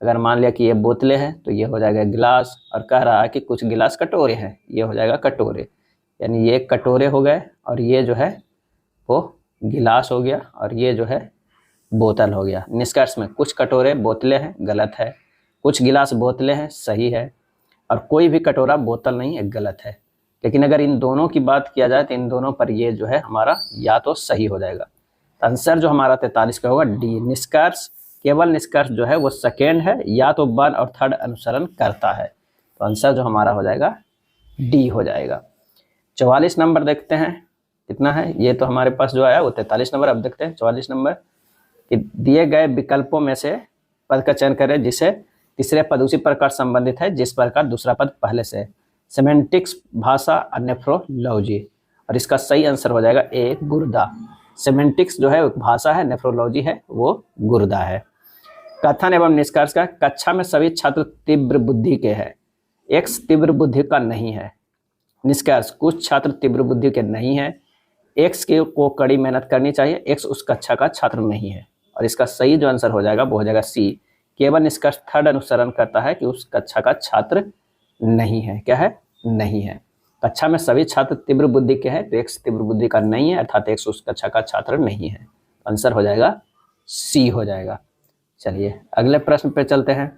अगर मान लिया कि ये बोतलें हैं तो ये हो जाएगा गिलास, और कह रहा है कि कुछ गिलास कटोरे हैं, ये हो जाएगा कटोरे, यानी ये कटोरे हो गए और ये जो है वो गिलास हो गया, और ये जो है बोतल हो गया। निष्कर्ष में कुछ कटोरे बोतलें हैं, गलत है, कुछ गिलास बोतलें हैं, सही है, और कोई भी कटोरा बोतल नहीं है, गलत है। लेकिन अगर इन दोनों की बात किया जाए तो इन दोनों पर ये जो है हमारा या तो सही हो जाएगा। आंसर जो हमारा 43 का होगा डी, निष्कर्ष। केवल निष्कर्ष जो है वो सेकेंड है, या तो 1 और 3 अनुसरण करता है। तो आंसर जो हमारा हो जाएगा डी हो जाएगा। 44 नंबर देखते हैं कितना है। ये तो हमारे पास जो आया वो 43 नंबर। अब देखते हैं 44 नंबर कि दिए गए विकल्पों में से पद का चयन करें जिसे तीसरे पद उसी प्रकार संबंधित है जिस प्रकार दूसरा पद पहले से है। सेमेंटिक्स भाषा और नेफ्रोलॉजी, और इसका सही आंसर हो जाएगा ए, गुर्दा। सेमेंटिक्स जो है भाषा है, नेफ्रोलॉजी है वो गुर्दा है। कथन एवं निष्कर्ष का, कक्षा में सभी छात्र तीव्र बुद्धि के हैं, एक्स तीव्र बुद्धि का नहीं है। निष्कर्ष, कुछ छात्र तीव्र बुद्धि के नहीं हैं, एक्स को कड़ी मेहनत करनी चाहिए, एक्स उस कक्षा का छात्र नहीं है। और इसका सही जो आंसर हो जाएगा वो हो जाएगा सी, केवल निष्कर्ष थर्ड अनुसरण करता है कि उस कक्षा का छात्र नहीं है। क्या है? नहीं है। कक्षा में सभी छात्र तीव्र बुद्धि के हैं, तो एक्स तीव्र बुद्धि का नहीं है, अर्थात एक्स उस कक्षा का छात्र नहीं है। आंसर हो जाएगा सी हो जाएगा। चलिए अगले प्रश्न पे चलते हैं।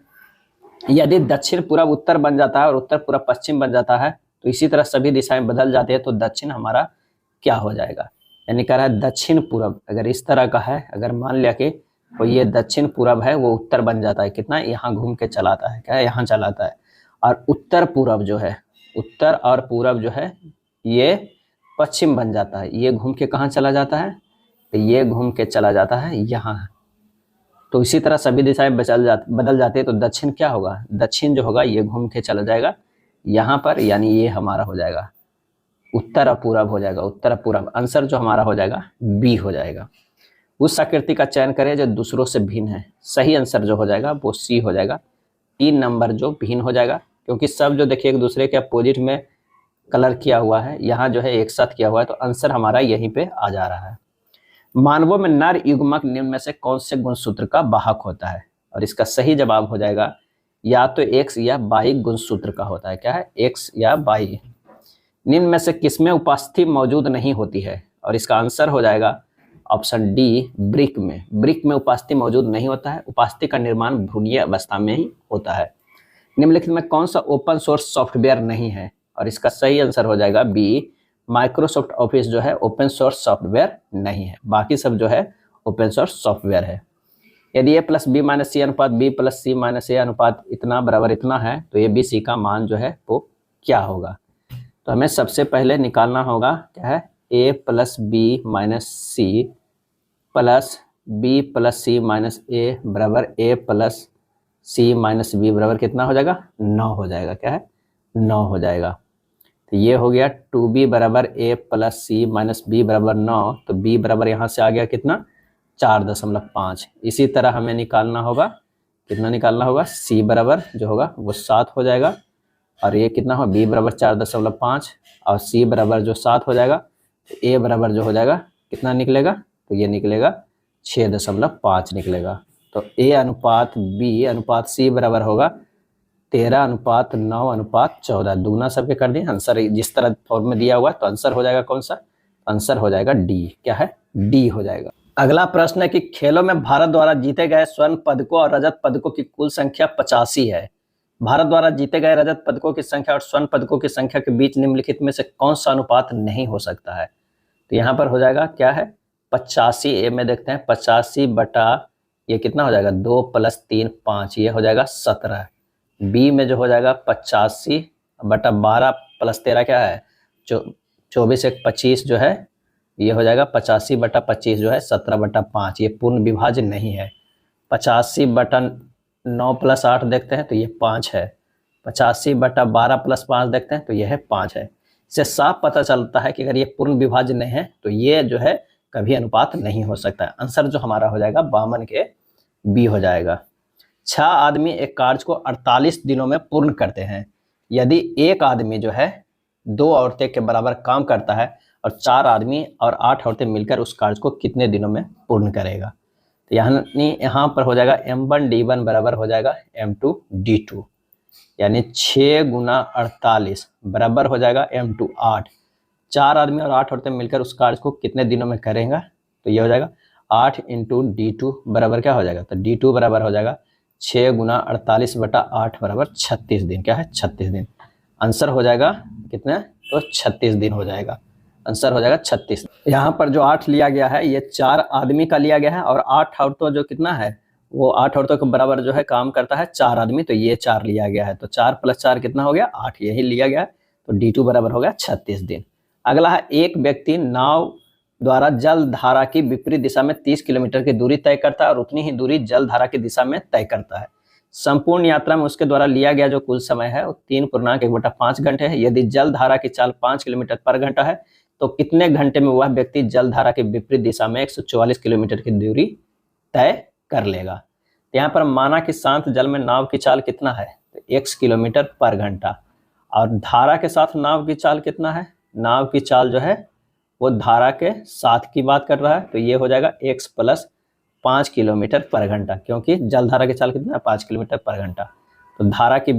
यदि दक्षिण पूर्व उत्तर बन जाता है और उत्तर पूर्व पश्चिम बन जाता है, तो इसी तरह सभी दिशाएं बदल जाती है, तो दक्षिण हमारा क्या हो जाएगा? यानी कह रहा है दक्षिण पूर्व अगर इस तरह का है, अगर मान लिया कि तो ये दक्षिण पूर्व है, वो उत्तर बन जाता है, कितना यहाँ घूम के चलाता है, क्या है? यहाँ चलाता है। और उत्तर पूर्व जो है, उत्तर और पूर्व जो है ये पश्चिम बन जाता है, ये घूम के कहाँ चला जाता है? तो ये घूम के चला जाता है यहाँ। तो इसी तरह सभी दिशाएं बदल जाती है, तो दक्षिण क्या होगा? दक्षिण जो होगा ये घूम के चला जाएगा यहाँ पर, यानी ये हमारा हो जाएगा उत्तर और पूरब हो जाएगा, उत्तर पूरब। आंसर जो हमारा हो जाएगा बी हो जाएगा। उस आकृति का चयन करें जो दूसरों से भिन्न है। सही आंसर जो हो जाएगा वो सी हो जाएगा, 3 नंबर जो भिन्न हो जाएगा, क्योंकि सब जो देखिए एक दूसरे के अपोजिट में कलर किया हुआ है, यहाँ जो है एक साथ किया हुआ है, तो आंसर हमारा यहीं पे आ जा रहा है। मानवों में नर युग्मक निम्न में से कौन से गुणसूत्र का वाहक होता है? और इसका सही जवाब हो जाएगा या तो एक्स या वाई गुणसूत्र का होता है। क्या है? एक्स या वाई। निम्न में से किसमें उपस्थिति मौजूद नहीं होती है? और इसका आंसर हो जाएगा ऑप्शन डी, ब्रिक में। ब्रिक में उपस्थिति मौजूद नहीं होता है, उपस्थिति का निर्माण भ्रूणीय अवस्था में ही होता है। निम्नलिखित में कौन सा ओपन सोर्स सॉफ्टवेयर नहीं है? और इसका सही आंसर हो जाएगा बी, माइक्रोसॉफ्ट ऑफिस जो है ओपन सोर्स सॉफ्टवेयर नहीं है, बाकी सब जो है ओपन सोर्स सॉफ्टवेयर है। यदि ए प्लस बी माइनस सी अनुपात बी प्लस सी माइनस ए अनुपात इतना बराबर इतना है, तो ए बी सी का मान जो है वो क्या होगा? तो हमें सबसे पहले निकालना होगा क्या है, a plus b minus c plus b plus c minus a बराबर a plus c minus b बराबर कितना हो जाएगा? 9 हो जाएगा। क्या है? 9 हो जाएगा। तो ये हो गया 2b बराबर a plus c minus b बराबर 9, तो b बराबर यहाँ से आ गया कितना? 4.5। इसी तरह हमें निकालना होगा, कितना निकालना होगा? c बराबर जो होगा वो 7 हो जाएगा, और ये कितना हो? b बराबर 4.5 और c बराबर जो 7 हो जाएगा, तो a बराबर जो हो जाएगा कितना निकलेगा? तो ये निकलेगा 6.5 निकलेगा। तो a अनुपात b अनुपात c बराबर होगा 13:9:14। दूना सबके कर दिए। आंसर जिस तरह फॉर्म में दिया हुआ है, तो आंसर हो जाएगा कौन सा? आंसर हो जाएगा डी। क्या है? डी हो जाएगा। अगला प्रश्न है कि खेलों में भारत द्वारा जीते गए स्वर्ण पदकों और रजत पदकों की कुल संख्या 85 है। भारत द्वारा जीते गए रजत पदकों की संख्या और स्वर्ण पदकों की संख्या के बीच निम्नलिखित में से कौन सा अनुपात नहीं हो सकता है? तो यहाँ पर हो जाएगा क्या है? 85 ए में देखते हैं, 85 बटा ये कितना हो जाएगा? 2 + 3 5, ये हो जाएगा 17। बी में जो हो जाएगा 85 बटा 12 + 13 क्या है? 24 एक 25 जो है ये हो जाएगा 85 बटा 25 जो है 17 बटा 5। ये पूर्ण विभाज्य नहीं है। 85 बटा 9 + 8 देखते हैं तो ये 5 है। 85 बटा 12 + 5 देखते हैं तो ये है 5 है। इससे साफ पता चलता है कि अगर ये पूर्ण विभाज्य नहीं है तो ये जो है कभी अनुपात नहीं हो सकता है। आंसर जो हमारा हो जाएगा 52 के बी हो जाएगा। 6 आदमी एक कार्य को 48 दिनों में पूर्ण करते हैं। यदि एक आदमी जो है 2 औरतें के बराबर काम करता है और 4 आदमी और 8 औरतें मिलकर उस कार्य को कितने दिनों में पूर्ण करेगा? तो यहाँ पर हो जाएगा m1 d1 बराबर हो जाएगा m2 d2, यानी 6 × 48 बराबर हो जाएगा m2 8। 4 आदमी और 8 औरतें मिलकर उस कार्य को कितने दिनों में करेंगे? तो ये हो जाएगा 8 × d2 बराबर क्या हो जाएगा? तो d2 बराबर हो जाएगा 6 × 48 बटा 8 बराबर 36 दिन। क्या है? 36 दिन। आंसर हो जाएगा कितने? तो 36 दिन हो जाएगा। आंसर हो जाएगा 36। यहाँ पर जो 8 लिया गया है ये 4 आदमी का लिया गया है, और 8 औरतों जो कितना है वो 8 औरतों के बराबर जो है काम करता है 4 आदमी, तो ये 4 लिया गया है। तो 4 + 4 कितना हो गया? 8, यही लिया गया है। तो d2 बराबर हो गया 36 दिन। अगला है, एक व्यक्ति नाव द्वारा जल धारा की विपरीत दिशा में 30 किलोमीटर की दूरी तय करता है और उतनी ही दूरी जल धारा की दिशा में तय करता है। संपूर्ण यात्रा में उसके द्वारा लिया गया जो कुल समय है वो 3.1/5 घंटे है। यदि जल धारा की चाल 5 किलोमीटर पर घंटा है तो कितने घंटे में वह व्यक्ति जल धारा के विपरीत दिशा में 144 किलोमीटर की दूरी तय कर लेगा? तो यहाँ पर माना कि शांत जल में नाव की चाल कितना है? तो x किलोमीटर पर घंटा, और धारा के साथ नाव की चाल कितना है, नाव की चाल जो है वो धारा के साथ की बात कर रहा है, तो ये हो जाएगा x प्लस 5 किलोमीटर पर घंटा, क्योंकि जल धारा की चाल कितना है 5 किलोमीटर पर घंटा। तो धारा की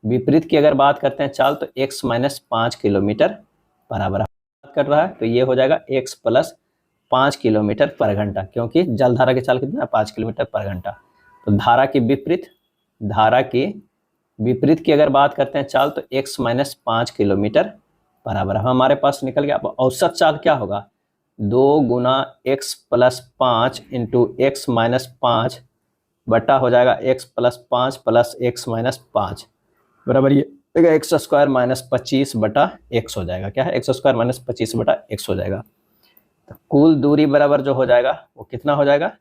विपरीत की अगर बात करते हैं चाल, तो x माइनस 5 किलोमीटर बराबर बात कर रहा है, तो ये हो जाएगा x प्लस 5 किलोमीटर पर घंटा, क्योंकि जल धारा की चाल कितना है 5 किलोमीटर पर घंटा। तो धारा की विपरीत की अगर बात करते हैं चाल, तो x माइनस 5 किलोमीटर बराबर हमारे पास निकल गया। अब औसत चाल क्या होगा, 2 गुना x plus 5 into x minus 5 बटा हो जाएगा x plus 5 plus x minus 5 बराबर ये एक्स स्क्वायर माइनस 25 बटा एक्स हो जाएगा। क्या है, एक्स स्क्वायर माइनस 25 बटा एक्स हो जाएगा। तो कुल दूरी बराबर जो हो जाएगा वो कितना हो जाएगा,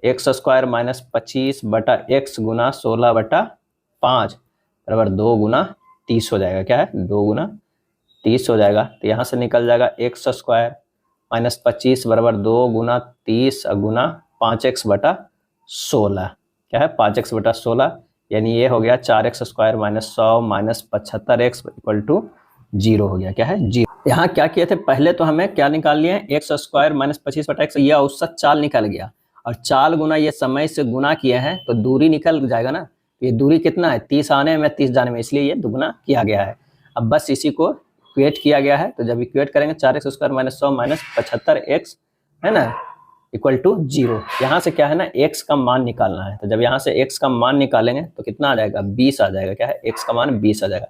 एक्स स्क्वायर माइनस 25 बटा एक्स गुना 16 बटा 5 बराबर 2 गुना 30 हो जाएगा। क्या है, 2 गुना 30 हो जाएगा। तो यहाँ से निकल जाएगा एक्स स्क्वायर माइनस 25 बराबर 2 गुना 30 गुना 5x बटा 16। क्या है, 5x बटा 16, यानी ये हो गया 4x square minus 100 minus 75x equal to 0 हो गया। क्या है, 0। यहाँ क्या किए थे, पहले तो हमें क्या निकाल लिए, एक्स स्क्वायर माइनस 25 बटा एक्स, यह औसत चाल निकल गया, और चाल गुना ये समय से गुना किए हैं तो दूरी निकल जाएगा ना। ये दूरी कितना है, 30 आने में 30 जाने में, इसलिए ये दुगुना किया गया है। अब बस इसी को इक्वेट किया गया है, तो जब इक्वेट करेंगे 4x square minus 100 minus 75x है ना इक्वल टू 0। यहाँ से क्या है ना, x का मान निकालना है, तो जब यहाँ से x का मान निकालेंगे तो कितना आ जाएगा, 20 आ जाएगा। क्या है, x का मान 20 आ जाएगा।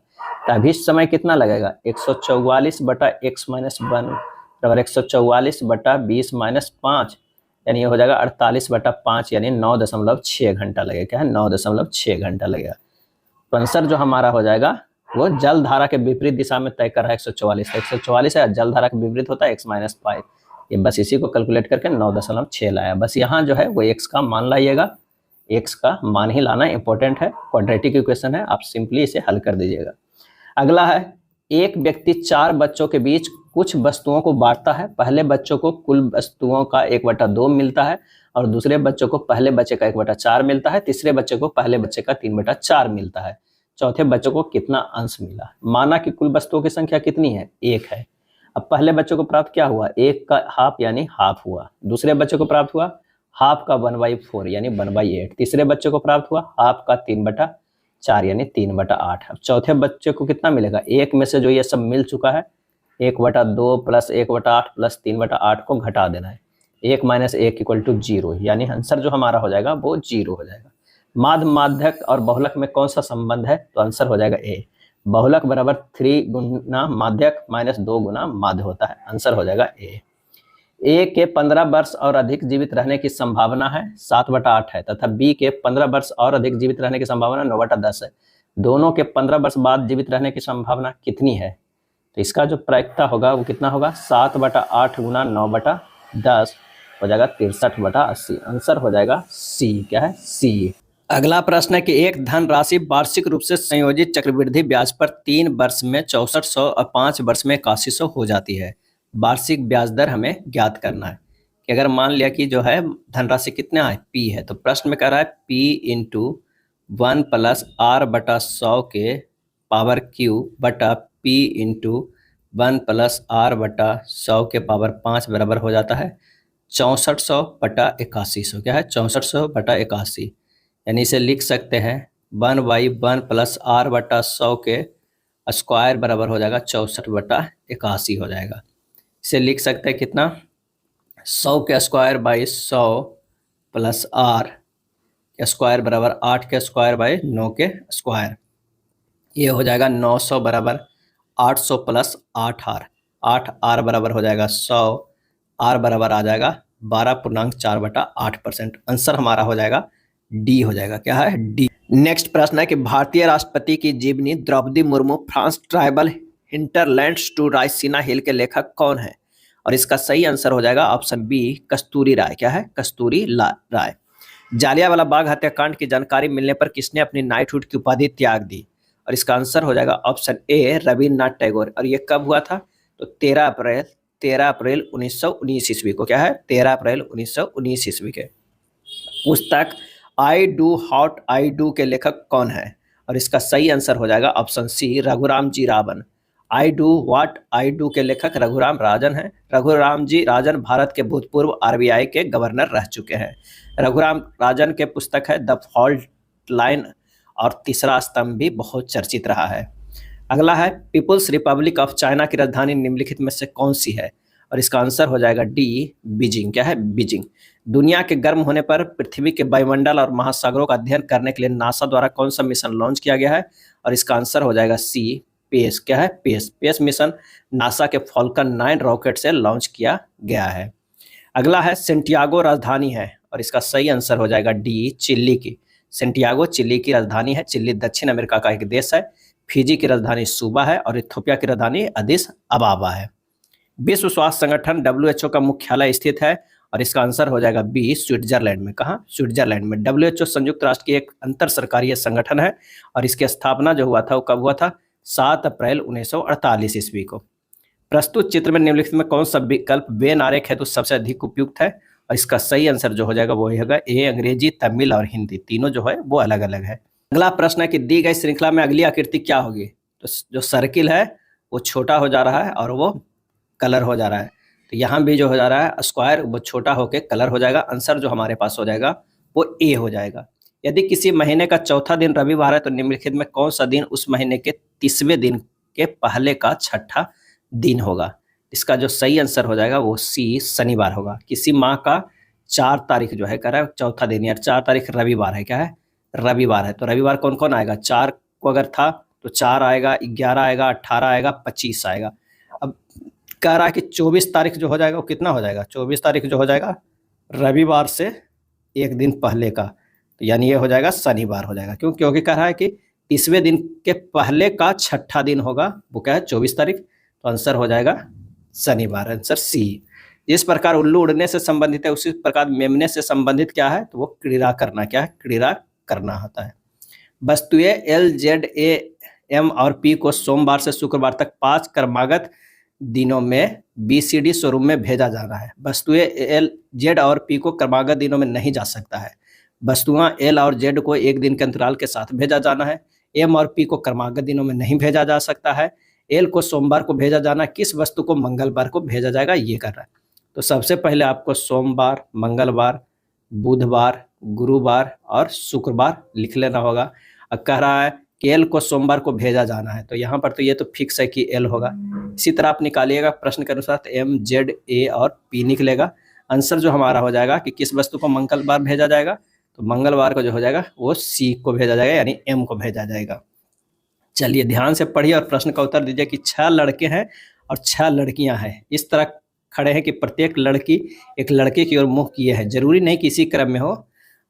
तभी समय कितना लगेगा, 144 बटा x माइनस 1 बराबर 144 बटा 20 माइनस 5, यानी ये हो जाएगा 48 बटा 5, यानी 9.6 घंटा लगेगा। क्या है, 9.6 घंटा लगेगा। तो आंसर जो हमारा हो जाएगा वो जल धारा के विपरीत दिशा में तय कर रहा है 144। 144 है, जल धारा के विपरीत होता है x माइनस 5। ये बस इसी को कैलकुलेट करके 9.6 लाया। बस यहाँ जो है वो x का मान लाइएगा, x का मान ही लाना इंपॉर्टेंट है, क्वाड्रेटिक इक्वेशन है, आप सिंपली इसे हल कर दीजिएगा। अगला है, एक व्यक्ति 4 बच्चों के बीच कुछ वस्तुओं को बांटता है। पहले बच्चों को कुल वस्तुओं का 1/2 मिलता है, और दूसरे बच्चों को पहले बच्चे का 1/4 मिलता है, तीसरे बच्चे को पहले बच्चे का 3/4 मिलता है, चौथे बच्चों को कितना अंश मिला। माना कि कुल वस्तुओं की संख्या कितनी है, 1 है। अब पहले बच्चों को प्राप्त क्या हुआ, 1 का हाफ यानी हाफ हुआ। दूसरे बच्चे को प्राप्त हुआ हाफ का 1/4 यानी 1/8। तीसरे बच्चे को प्राप्त हुआ हाफ का 3/4 यानी 3/8। अब चौथे बच्चे को कितना मिलेगा, 1 में से जो ये सब मिल चुका है 1/2 प्लस 1/8 प्लस 3/8 को घटा देना है, 1 माइनस 1 इक्वल टू 0, यानी आंसर जो हमारा हो जाएगा वो 0 हो जाएगा। माध्य, माध्यक और बहुलक में कौन सा संबंध है, तो आंसर हो जाएगा ए। बहुलक बराबर 3 गुना माध्यक माइनस 2 गुना माध्य होता है, आंसर हो जाएगा ए के 15 वर्ष और अधिक जीवित रहने की संभावना है 7/8 है, तथा बी के 15 वर्ष और अधिक जीवित रहने की संभावना 9/10 है। दोनों के 15 वर्ष बाद जीवित रहने की संभावना कितनी है, तो इसका जो प्रायिकता होगा वो कितना होगा, 7/8 गुना 9/10 हो जाएगा 63/80, आंसर हो जाएगा सी। क्या है, सी। अगला प्रश्न है कि एक धन राशि वार्षिक रूप से संयोजित चक्रवृद्धि ब्याज पर 3 वर्ष में 6400 और 5 वर्ष में 8100 हो जाती है। वार्षिक ब्याज दर हमें ज्ञात करना है। कि अगर मान लिया कि जो है धनराशि कितना है, p है, तो प्रश्न में कह रहा है p इंटू 1 प्लस r बटा 100 के पावर q बटा p इंटू 1 प्लस r बटा 100 के पावर 5 बराबर हो जाता है 6400 बटा 8100। क्या है, 6400 बटा 81, यानी इसे लिख सकते हैं 1/1 प्लस r बटा 100 के स्क्वायर बराबर हो जाएगा 64 बटा 81 हो जाएगा। इसे लिख सकते हैं कितना, 100 के स्क्वायर बाई 100 प्लस r के स्क्वायर बराबर 8 के स्क्वायर बाई 9 के स्क्वायर, ये हो जाएगा 900 बराबर 800 प्लस 8r, 8r बराबर हो जाएगा 100, r बराबर आ जाएगा 12.4/8%। आंसर हमारा हो जाएगा डी हो जाएगा। क्या है, डी। नेक्स्ट प्रश्न है कि भारतीय राष्ट्रपति की जीवनी Draupadi Murmu from tribal hinterlands to Raisina hill के लेखक कौन है, और इसका सही आंसर हो जाएगा ऑप्शन बी, कस्तूरी राय। क्या है, कस्तूरी राय। जालियांवाला बाग हत्याकांड की जानकारी मिलने पर किसने अपनी नाइटहुड की उपाधि त्याग दी, और इसका आंसर हो जाएगा ऑप्शन ए, रविन्द्रनाथ टैगोर। और ये कब हुआ था, तो 13 अप्रैल 1919 ईस्वी को। क्या है, 13 अप्रैल 1919 ईस्वी के। पुस्तक I do hot I do के लेखक कौन है, और इसका सही आंसर हो जाएगा ऑप्शन सी, रघुराम जी रावण। I do what I do के लेखक रघुराम राजन हैं। रघुराम जी राजन भारत के भूतपूर्व आरबीआई के गवर्नर रह चुके हैं। रघुराम राजन के पुस्तक है द फॉल्ट लाइन और तीसरा स्तंभ भी बहुत चर्चित रहा है। अगला है पीपुल्स रिपब्लिक ऑफ चाइना की राजधानी निम्नलिखित में से कौन सी है, और इसका आंसर हो जाएगा डी, बीजिंग। क्या है? बीजिंग। दुनिया के गर्म होने पर पृथ्वी के वायुमंडल और महासागरों का अध्ययन करने के लिए नासा द्वारा कौन सा मिशन लॉन्च किया गया है, और इसका आंसर हो जाएगा सी, पेस। क्या है? पेस। पेस मिशन नासा के फॉल्कन 9 रॉकेट से लॉन्च किया गया है। अगला है सेंटियागो राजधानी है, और इसका सही आंसर हो जाएगा डी, चिली की। सेंटियागो चिली की राजधानी है। चिली दक्षिण अमेरिका का एक देश है। फिजी की राजधानी सूबा है और इथियोपिया की राजधानी अदिस अबाबा है। विश्व स्वास्थ्य संगठन WHO का मुख्यालय स्थित है, और इसका आंसर हो जाएगा बी, स्विट्जरलैंड में। कहाँ? स्विट्जरलैंड में। WHO संयुक्त राष्ट्र की एक अंतर सरकारी संगठन है, और इसकी स्थापना जो हुआ था वो कब हुआ था? 7 अप्रैल 1948 ईस्वी को। प्रस्तुत चित्र में निम्नलिखित में कौन सा विकल्प वेन आरेख है तो सबसे अधिक उपयुक्त है, और इसका सही आंसर जो हो जाएगा वो होगा ए, अंग्रेजी, तमिल और हिंदी तीनों जो है वो अलग अलग है। अगला प्रश्न है कि दी गई श्रृंखला में अगली आकृति क्या होगी? तो जो सर्किल है वो छोटा हो जा रहा है और वो कलर हो जा रहा है, तो यहाँ भी जो हो जा रहा है स्क्वायर वो छोटा होकर कलर हो जाएगा। आंसर जो हमारे पास हो जाएगा वो ए हो जाएगा। यदि किसी महीने का चौथा दिन रविवार है तो निम्नलिखित में कौन सा दिन उस महीने के 30वें दिन के पहले का छठा दिन होगा? इसका जो सही आंसर हो जाएगा वो सी, शनिवार होगा। किसी माह का 4 तारीख जो है कह रहा है चौथा दिन, यार 4 तारीख रविवार है। क्या है? रविवार है। तो रविवार कौन कौन आएगा? 4 को अगर था तो 4 आएगा, 11 आएगा, 18 आएगा, 25 आएगा। अब कह रहा है कि 24 तारीख जो हो जाएगा वो कितना हो जाएगा? 24 तारीख जो हो जाएगा रविवार से एक दिन पहले का, तो यानी ये हो जाएगा शनिवार हो जाएगा। क्यों? क्योंकि कह रहा है कि 30वें दिन के पहले का छठा दिन होगा, वो क्या है? 24 तारीख। तो आंसर हो जाएगा शनिवार, आंसर सी। जिस प्रकार उल्लू उड़ने से संबंधित है उसी प्रकार मेमने से संबंधित क्या है? तो वो क्रीड़ा करना। क्या है? क्रीड़ा करना होता है। वस्तुएं LZAM और P को सोमवार से शुक्रवार तक 5 क्रमागत दिनों में BCD शोरूम में भेजा जाना है। वस्तुएं Z और P को क्रमागत दिनों में नहीं जा सकता है। वस्तुएं L और Z को एक दिन के अंतराल के साथ भेजा जाना है। M और P को क्रमागत दिनों में नहीं भेजा जा सकता है। L को सोमवार को भेजा जाना, किस वस्तु को मंगलवार को भेजा जाएगा ये कर रहा है। तो सबसे पहले आपको सोमवार, मंगलवार, बुधवार, गुरुवार और शुक्रवार लिख लेना होगा। अब कह रहा है कि एल को सोमवार को भेजा जाना है, तो यहाँ पर तो ये तो फिक्स है कि एल होगा। इसी तरह आप निकालिएगा प्रश्न के अनुसार, तो एम, जेड, ए और पी निकलेगा। आंसर जो हमारा हो जाएगा कि किस वस्तु को मंगलवार भेजा जाएगा, तो मंगलवार को जो हो जाएगा वो सी को भेजा जाएगा, यानी एम को भेजा जाएगा। चलिए ध्यान से पढ़िए और प्रश्न का उत्तर दीजिए कि 6 लड़के हैं और 6 लड़कियां हैं। इस तरह खड़े हैं कि प्रत्येक लड़की एक लड़के की ओर मुंह किए है, जरूरी नहीं कि इसी क्रम में हो।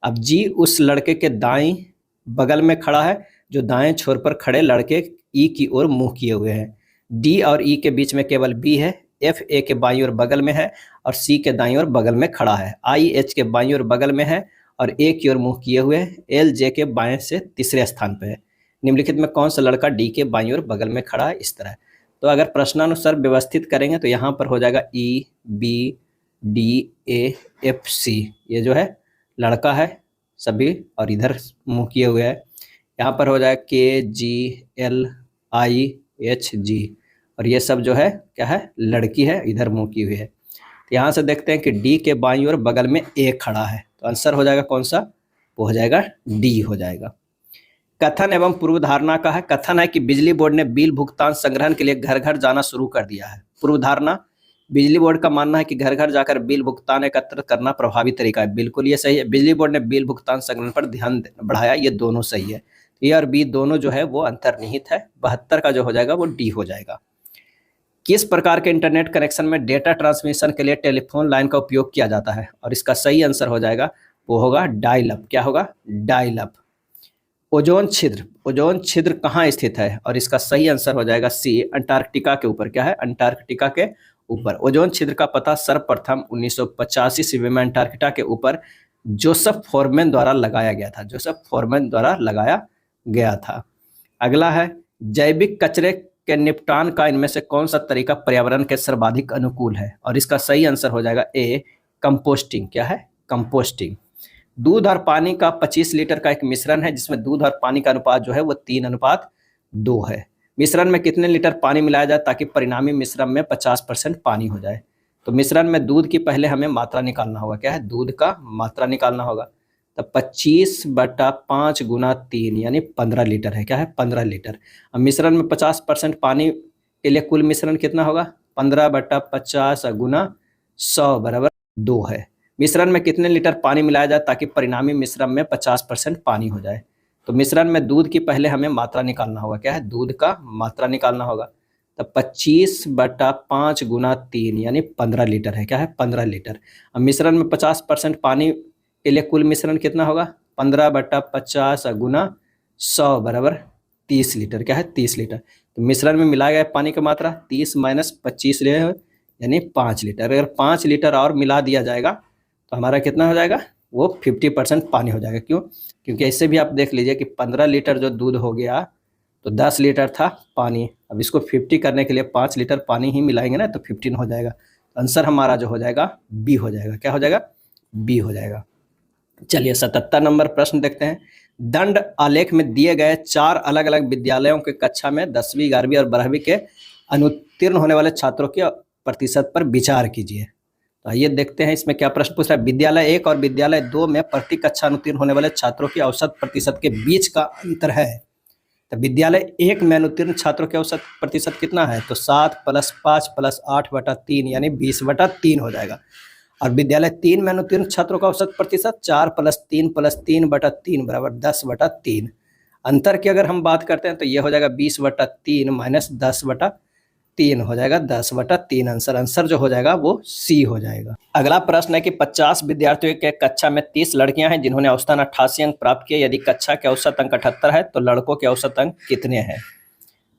अब जी उस लड़के के दाईं बगल में खड़ा है, जो दाएं छोर पर खड़े लड़के ई की ओर मुंह किए हुए हैं। डी और ई के बीच में केवल बी है। एफ ए के बाईं ओर बगल में है और सी के दाईं ओर बगल में खड़ा है। आई एच के बाईं ओर बगल में है और ए की ओर मुंह किए हुए है। एल जे के बाएं से तीसरे स्थान पर है। निम्नलिखित में कौन सा लड़का डी के बाईं ओर बगल में खड़ा है? इस तरह। तो अगर प्रश्नानुसार व्यवस्थित करेंगे तो यहाँ पर हो जाएगा ई, बी, डी, ए, एफ, सी। ये जो है लड़का है सभी और इधर मुंह किए हुए है। यहाँ पर हो जाएगा के, जी, एल, आई, एच, जी, और ये सब जो है क्या है? लड़की है, इधर मुंह की हुई है। तो यहाँ से देखते हैं कि डी के बाईं ओर बगल में ए खड़ा है, तो आंसर हो जाएगा कौन सा? वो हो जाएगा डी हो जाएगा। कथन एवं पूर्व धारणा का है। कथन है कि बिजली बोर्ड ने बिल भुगतान संग्रहण के लिए घर घर जाना शुरू कर दिया है। पूर्व धारणा, बिजली बोर्ड का मानना है कि घर घर जाकर बिल भुगतान एकत्र करना प्रभावी तरीका है। बिल्कुल ये सही है। बिजली बोर्ड ने बिल भुगतान संग्रहण पर ध्यान बढ़ाया, ये दोनों सही है। ए और बी दोनों जो है वो अंतर्निहित है। 72 का जो हो जाएगा वो डी हो जाएगा। किस प्रकार के इंटरनेट कनेक्शन में डेटा ट्रांसमिशन के लिए टेलीफोन लाइन का उपयोग किया जाता है? और इसका सही आंसर हो जाएगा वो होगा डायल अप। क्या होगा? Dial up. ओजोन छिद्र, ओजोन छिद्र कहाँ स्थित है? और इसका सही आंसर हो जाएगा सी, अंटार्कटिका के ऊपर। क्या है? अंटार्कटिका के ऊपर। ओजोन छिद्र का पता सर्वप्रथम 1985 ईस्वी में अंटार्कटिका के ऊपर जोसेफ फोरमैन द्वारा लगाया गया था। जोसेफ फोरमैन द्वारा लगाया गया था। अगला है जैविक कचरे के निपटान का इनमें से कौन सा तरीका पर्यावरण के सर्वाधिक अनुकूल है? और इसका सही आंसर हो जाएगा ए, कंपोस्टिंग। क्या है? कंपोस्टिंग। दूध और पानी का 25 लीटर का एक मिश्रण है जिसमें दूध और पानी का अनुपात जो है वो 3:2 है। मिश्रण में कितने लीटर पानी मिलाया जाए ताकि परिणामी मिश्रण में 50% पानी हो जाए? तो मिश्रण में दूध की पहले हमें मात्रा निकालना होगा। क्या है? दूध का मात्रा निकालना होगा। तो 25/5 गुना 3 यानी 15 लीटर है। क्या है? 15 लीटर। अब मिश्रण में 50% पानी के लिए कुल मिश्रण कितना होगा? 15/50 गुना 100 बराबर 2 है। मिश्रण में कितने लीटर पानी मिलाया जाए ताकि परिणामी मिश्रण में 50% पानी हो जाए? तो मिश्रण में दूध की पहले हमें मात्रा निकालना होगा। क्या है? दूध का मात्रा निकालना होगा। तो 25/5 गुना 3 यानी 15 लीटर है। क्या है? 15 लीटर। अब मिश्रण में 50% पानी के लिए कुल मिश्रण कितना होगा? 15/50 गुना 100 बराबर 30 लीटर। क्या है? 30 लीटर। तो मिश्रण में मिलाया गया पानी की मात्रा 30 - 25 यानी 5 लीटर। अगर 5 लीटर और मिला दिया जाएगा तो हमारा कितना हो जाएगा? वो 50% पानी हो जाएगा। क्यों? क्योंकि ऐसे भी आप देख लीजिए कि 15 लीटर जो दूध हो गया तो 10 लीटर था पानी। अब इसको 50 करने के लिए 5 लीटर पानी ही मिलाएंगे ना, तो 15 हो जाएगा। आंसर हमारा जो हो जाएगा बी हो जाएगा। क्या हो जाएगा? बी हो जाएगा। चलिए 77 नंबर प्रश्न देखते हैं। दंड आलेख में दिए गए 4 अलग अलग विद्यालयों के कक्षा में 10वीं 11वीं और 12वीं के अनुत्तीर्ण होने वाले छात्रों के प्रतिशत पर विचार कीजिए। तो आइए देखते हैं इसमें क्या प्रश्न पूछ रहा है। विद्यालय 1 और विद्यालय 2 में प्रति कक्षा अनुत्तीर्ण होने वाले छात्रों की औसत प्रतिशत के बीच का अंतर है। तो विद्यालय 1 में अनुत्तीर्ण छात्रों के औसत प्रतिशत कितना है? तो 7 + 5 + 8/3 यानी 20/3 हो जाएगा। और विद्यालय 3 में अनुत्तीर्ण छात्रों का औसत प्रतिशत 4 + 3 + 3/3 बराबर 10/3। अंतर की अगर हम बात करते हैं तो ये हो जाएगा 20/3 - 10/3 हो जाएगा 10/3। आंसर जो हो जाएगा वो सी हो जाएगा। अगला प्रश्न है कि 50 विद्यार्थियों के कक्षा में 30 लड़कियां हैं जिन्होंने औसतन 88 अंक प्राप्त किए। यदि कक्षा के औसत अंक 78 है तो लड़कों के औसत अंक कितने हैं?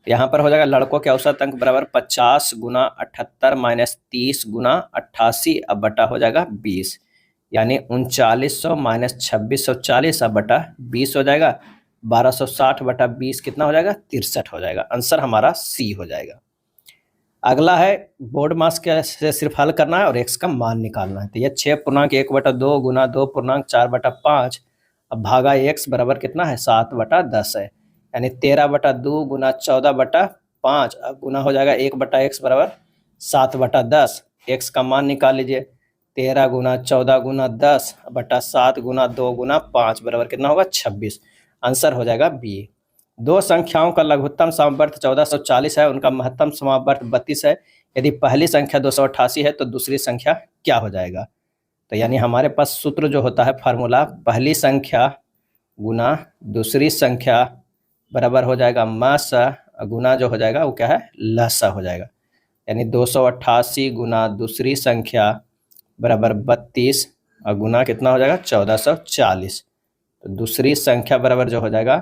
यहाँ पर हो जाएगा लड़कों के औसत अंक बराबर 50 गुना 78 - 30 गुना 88 अब बटा हो जाएगा 20 यानी 3900 - 2640 अब बटा 20 हो जाएगा। 1260/20 कितना हो जाएगा? 63 हो जाएगा। आंसर हमारा सी हो जाएगा। अगला है बोर्ड मास के से सिर्फ हल करना है और एक्स का मान निकालना है। तो ये 6.1/2 गुना 2.4/5 अब भागा एक्स बराबर कितना है? 7/10 है। यानी 13/2 गुना 14/5 अब गुना हो जाएगा 1/x बराबर 7/10। एक्स का मान निकाल लीजिए। 13 गुना 14 गुना 10 बटा 7 गुना 2 गुना 5 बराबर कितना होगा? 26। आंसर हो जाएगा बी। दो संख्याओं का लघुत्तम समवर्त 1440 है, उनका महत्तम समवर्त 32 है। यदि पहली संख्या 288 है तो दूसरी संख्या क्या हो जाएगा? तो यानी हमारे पास सूत्र जो होता है फार्मूला, पहली संख्या गुना दूसरी संख्या बराबर हो जाएगा मस गुना जो हो जाएगा वो क्या है? लसा हो जाएगा। यानी 288 गुना दूसरी संख्या बराबर 32 और गुना कितना हो जाएगा? 1440। तो दूसरी संख्या बराबर जो हो जाएगा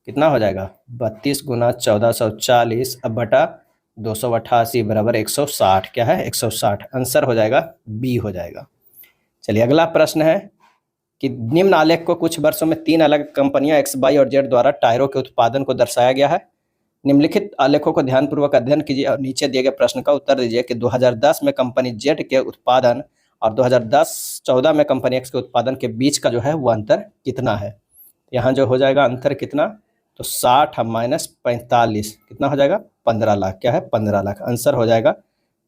कितना हो जाएगा? 32 गुना 1440 अब बटा 288 बराबर 160। क्या है? 160। आंसर हो जाएगा बी हो जाएगा। चलिए अगला प्रश्न है कि निम्न आलेख को कुछ वर्षों में 3 अलग कंपनियां एक्स, वाई और जेड द्वारा टायरों के उत्पादन को दर्शाया गया है। निम्नलिखित आलेखों को ध्यानपूर्वक अध्ययन कीजिए और नीचे दिए गए प्रश्न का उत्तर दीजिए कि 2010 में कंपनी जेड के उत्पादन और 2010-14 में कंपनी एक्स के उत्पादन के बीच का जो है वो अंतर कितना है? यहाँ जो हो जाएगा अंतर कितना? तो 60 - 45 कितना हो जाएगा? 15 लाख। क्या है? 15 लाख। आंसर हो जाएगा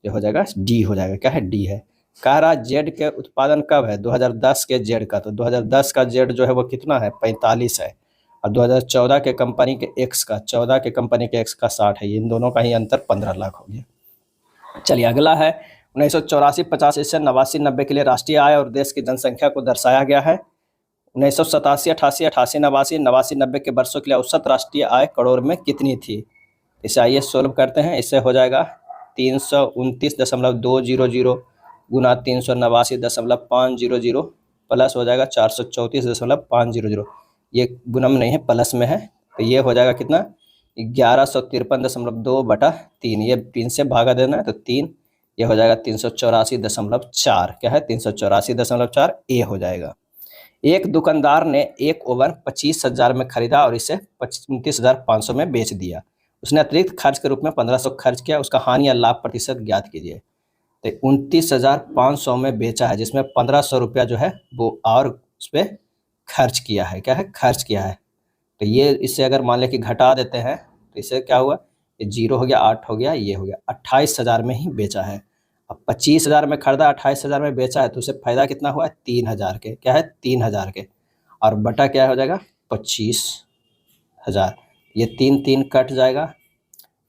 जो हो जाएगा डी हो जाएगा। क्या है? डी है। कह रहा जेड के उत्पादन कब है? 2010 के जेड का। तो 2010 का जेड जो है वो कितना है? 45 है। और 2014 के कंपनी के एक्स का 14 के कंपनी के एक्स का 60 है। इन दोनों का ही अंतर 15 लाख हो गया। चलिए अगला है 1984, 85 से 89, 90 के लिए राष्ट्रीय आय और देश की जनसंख्या को दर्शाया गया है। 1987, 88, 88, 89, 89, 90 के वर्षों के लिए औसत राष्ट्रीय आय करोड़ में कितनी थी? इसे आइए सोल्व करते हैं। इससे हो जाएगा 329.200 गुना 389.500 प्लस हो जाएगा 434.500। ये गुणम नहीं है, प्लस में है। तो ये हो जाएगा कितना? 1153.2/3। ये 3 से भागा देना है तो 3। ये हो जाएगा 384.4। क्या है? 384.4 ए हो जाएगा। एक दुकानदार ने एक ओवन 25,000 में खरीदा और इसे 29,500 में बेच दिया। उसने अतिरिक्त खर्च के रूप में 1500 खर्च किया। उसका हानि या लाभ प्रतिशत ज्ञात कीजिए। तो 29,500 में बेचा है जिसमें 1500 रुपया जो है वो और उस पर खर्च किया है। क्या है? खर्च किया है। तो ये इससे अगर मान लें कि घटा देते हैं तो इससे क्या हुआ, ये 0 हो गया, 8 हो गया, ये हो गया, 28,000 में ही बेचा है। अब 25,000 में खरीदा, 28,000 में बेचा है, तो उसे फायदा कितना हुआ? 3,000 के। क्या है? 3,000 के। और बटा क्या हो जाएगा? 25,000। ये 3 कट जाएगा,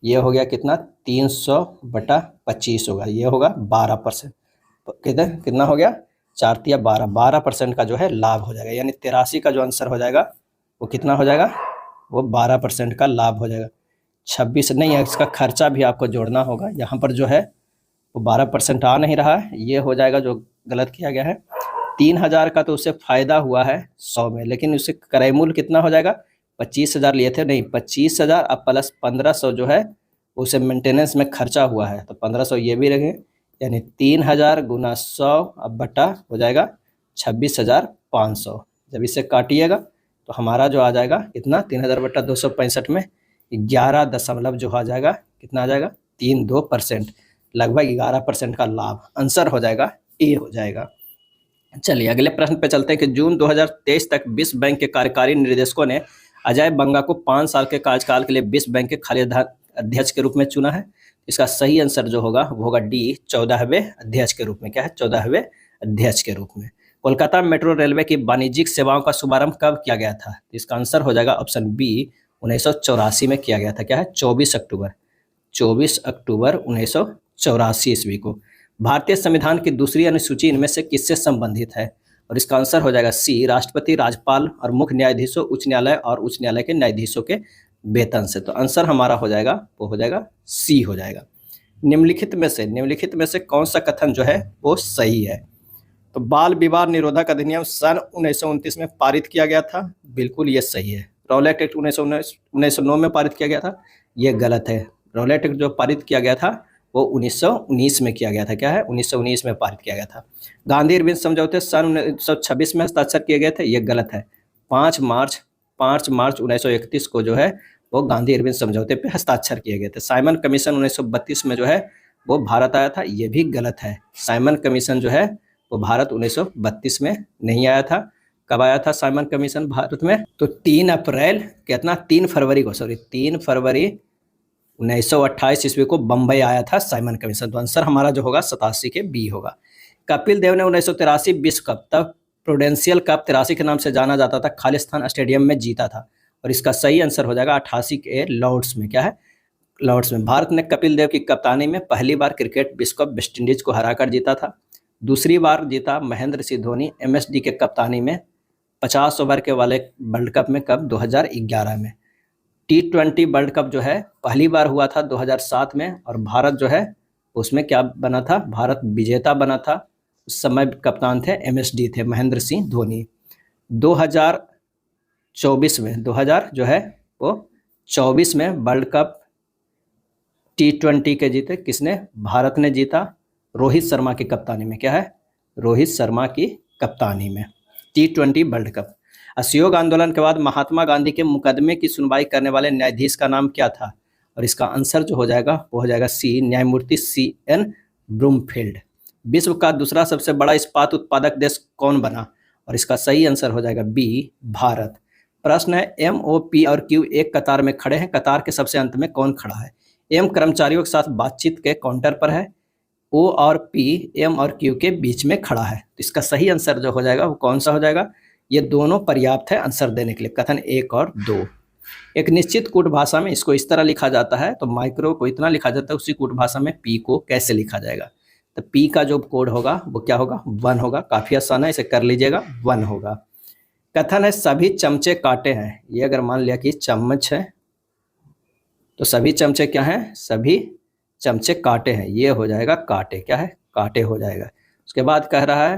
ये हो गया कितना? 300/25 होगा, ये होगा 12%। कितना हो गया? 4×3 = 12% का जो है लाभ हो जाएगा। यानी 83 का जो आंसर हो जाएगा वो कितना हो जाएगा? वो 12% का लाभ हो जाएगा। 26 नहीं है, इसका खर्चा भी आपको जोड़ना होगा। यहाँ पर जो है वो 12% आ नहीं रहा है, ये हो जाएगा जो गलत किया गया है। 3,000 का तो उससे फ़ायदा हुआ है 100 में, लेकिन उससे क्रय मूल्य कितना हो जाएगा? 25,000 लिए थे, नहीं 25,000 अब प्लस 1,500 जो है उसे मेंटेनेंस में खर्चा हुआ है, तो 1,500 ये भी रखें। यानी 3,000 × 100 अब बटा हो जाएगा 26,500। जब इसे काटिएगा तो हमारा जो आ जाएगा कितना? 3,000/265 में 11 दशमलव जो आ जाएगा कितना आ जाएगा? 32%, लगभग 11% का लाभ। आंसर हो जाएगा ए हो जाएगा। चलिए अगले प्रश्न पे चलते हैं कि जून 2023 तक विश्व बैंक के कार्यकारी निर्देशकों ने अजय बंगा को 5 साल के कार्यकाल के लिए विश्व बैंक के खाली अध्यक्ष के रूप में चुना है। इसका सही आंसर जो होगा वो होगा डी, 14वें अध्यक्ष के रूप में। क्या है? 14वें अध्यक्ष के रूप में। कोलकाता मेट्रो रेलवे की वाणिज्यिक सेवाओं का शुभारंभ कब किया गया था? इसका आंसर हो जाएगा ऑप्शन बी, 1984 में किया गया था। क्या है? 24 अक्टूबर 1984 ईस्वी को। भारतीय संविधान की दूसरी अनुसूची इनमें से किससे संबंधित है? और इसका आंसर हो जाएगा सी, राष्ट्रपति, राज्यपाल और मुख्य न्यायाधीशों, उच्च न्यायालय और उच्च न्यायालय के न्यायाधीशों के वेतन से। तो आंसर हमारा हो जाएगा वो हो जाएगा सी हो जाएगा। निम्नलिखित में से कौन सा कथन जो है वो सही है? तो बाल विवाह निरोधक अधिनियम सन 1929 में पारित किया गया था, बिल्कुल ये सही है। रॉलेट एक्ट 1909 में पारित किया गया था, ये गलत है। रॉलेट एक्ट जो पारित किया गया था वो 1919 में किया गया था। क्या है? 1919 में पारित किया गया था। गांधी इरविन समझौते सन 1926 में हस्ताक्षर किए गए थे, ये गलत है। 5 मार्च 1931 को जो है वो गांधी इरविन समझौते पे हस्ताक्षर किए गए थे। साइमन कमीशन 1932 में जो है वो भारत आया था, ये भी गलत है। साइमन कमीशन जो है वो भारत 1932 में नहीं आया था। कब आया था साइमन कमीशन भारत में? तो 3 फरवरी 1928 ईस्वी को बम्बई आया था साइमन कमीशन। तो आंसर हमारा जो होगा 87 के बी होगा। कपिल देव ने 1983 विश्व कप, तब प्रूडेंशियल कप 83 के नाम से जाना जाता था, खालिस्तान स्टेडियम में जीता था। और इसका सही आंसर हो जाएगा 88 के लॉर्ड्स में। क्या है? लॉर्ड्स में। भारत ने कपिल देव की कप्तानी में पहली बार क्रिकेट विश्व कप वेस्ट इंडीज को हराकर जीता था। दूसरी बार जीता महेंद्र सिंह धोनी एमएसडी के कप्तानी में 50 ओवर के वाले वर्ल्ड कप में। कब? 2011 में। T20 वर्ल्ड कप जो है पहली बार हुआ था 2007 में, और भारत जो है उसमें क्या बना था? भारत विजेता बना था। उस समय कप्तान थे एमएसडी थे महेंद्र सिंह धोनी। 2024 में 2000 जो है वो 24 में वर्ल्ड कप T20 के जीते किसने? भारत ने जीता, रोहित शर्मा की कप्तानी में। क्या है? रोहित शर्मा की कप्तानी में T20 वर्ल्ड कप। असहयोग आंदोलन के बाद महात्मा गांधी के मुकदमे की सुनवाई करने वाले न्यायाधीश का नाम क्या था? और इसका आंसर जो हो जाएगा वो हो जाएगा सी, न्यायमूर्ति CN ब्रूमफील्ड। विश्व का दूसरा सबसे बड़ा इस्पात उत्पादक देश कौन बना? और इसका सही आंसर हो जाएगा बी, भारत। प्रश्न है MOP और Q एक कतार में खड़े हैं, कतार के सबसे अंत में कौन खड़ा है? M कर्मचारियों के साथ बातचीत के काउंटर पर है, O और P M और Q के बीच में खड़ा है। तो इसका सही आंसर जो हो जाएगा वो कौन सा हो जाएगा? ये दोनों पर्याप्त है आंसर देने के लिए, कथन 1 और 2। एक निश्चित कूट भाषा में इसको इस तरह लिखा जाता है, तो माइक्रो को इतना लिखा जाता है, उसी कूट भाषा में P को कैसे लिखा जाएगा? तो P का जो कोड होगा वो क्या होगा? 1 होगा। काफ़ी आसान है, इसे कर लीजिएगा, 1 होगा। कथन है सभी चमचे काटे हैं। ये अगर मान लिया कि चम्मच है तो सभी चमचे क्या हैं? सभी चमचे काटे हैं, ये हो जाएगा काटे। क्या है? काटे हो जाएगा। उसके बाद कह रहा है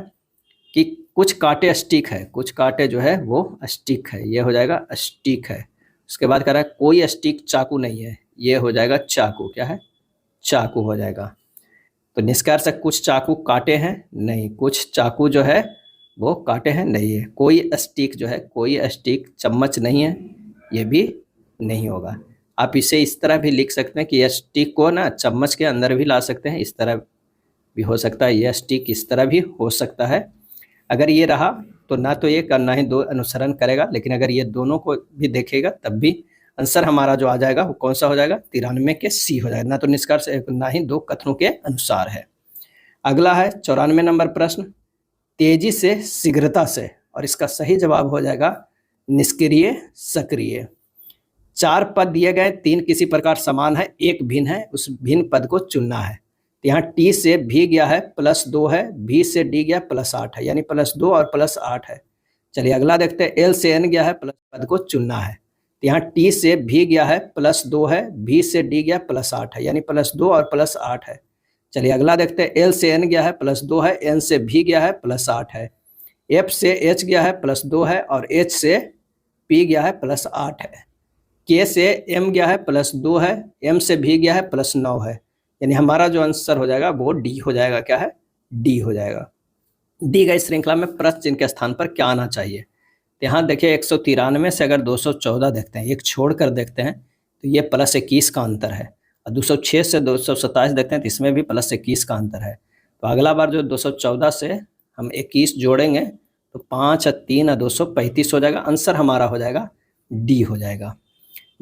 कि कुछ कांटे स्टिक है, कुछ कांटे जो है वो स्टिक है, ये हो जाएगा स्टिक है। उसके बाद कह रहा है कोई स्टिक चाकू नहीं है, ये हो जाएगा चाकू। क्या है? चाकू हो जाएगा। तो निष्कर्ष कुछ चाकू काटे हैं, नहीं, कुछ चाकू जो है वो काटे हैं, नहीं है। कोई स्टिक जो है, कोई स्टिक चम्मच नहीं है, ये भी नहीं होगा। आप इसे इस तरह भी लिख सकते हैं कि स्टिक को ना चम्मच के अंदर भी ला सकते हैं, इस तरह भी हो सकता है। यह स्टिक इस तरह भी हो सकता है। अगर ये रहा तो ना तो एक और ना ही दो अनुसरण करेगा, लेकिन अगर ये दोनों को भी देखेगा तब भी आंसर हमारा जो आ जाएगा वो कौन सा हो जाएगा, 93 के सी हो जाएगा। ना तो निष्कर्ष ना ही दो कथनों के अनुसार है। अगला है 94 नंबर प्रश्न, तेजी से शीघ्रता से, और इसका सही जवाब हो जाएगा निष्क्रिय सक्रिय। 4 पद दिए गए, 3 किसी प्रकार समान है, एक भिन्न है, उस भिन्न पद को चुनना है। तो यहाँ टी से भी गया है +2 है, भी से डी गया +8 है, यानी +2 और +8 है। चलिए अगला देखते हैं, एल से एन गया है, प्लस पद को चुनना है। तो यहाँ टी से भी गया है +2 है, भी से डी गया +8 है, यानी +2 और +8 है। चलिए अगला देखते हैं, एल से एन गया है +2 है, एन से भी गया है +8 है, एफ से एच गया है +2 है, और एच से पी गया है +8 है, के से एम गया है +2 है, एम से भी गया है +9 है, यानी हमारा जो आंसर हो जाएगा वो डी हो जाएगा। क्या है, डी हो जाएगा। दी गई श्रृंखला में प्रश्न चिन्ह के स्थान पर क्या आना चाहिए। तो यहाँ देखिए 193 से अगर 214 देखते हैं, एक छोड़कर देखते हैं तो ये +21 का अंतर है, और 206 से 227 देखते हैं तो इसमें भी +21 का अंतर है। तो अगला बार जो 214 से हम 21 जोड़ेंगे तो 5 और 3 और 235 हो जाएगा। आंसर हमारा हो जाएगा डी हो जाएगा।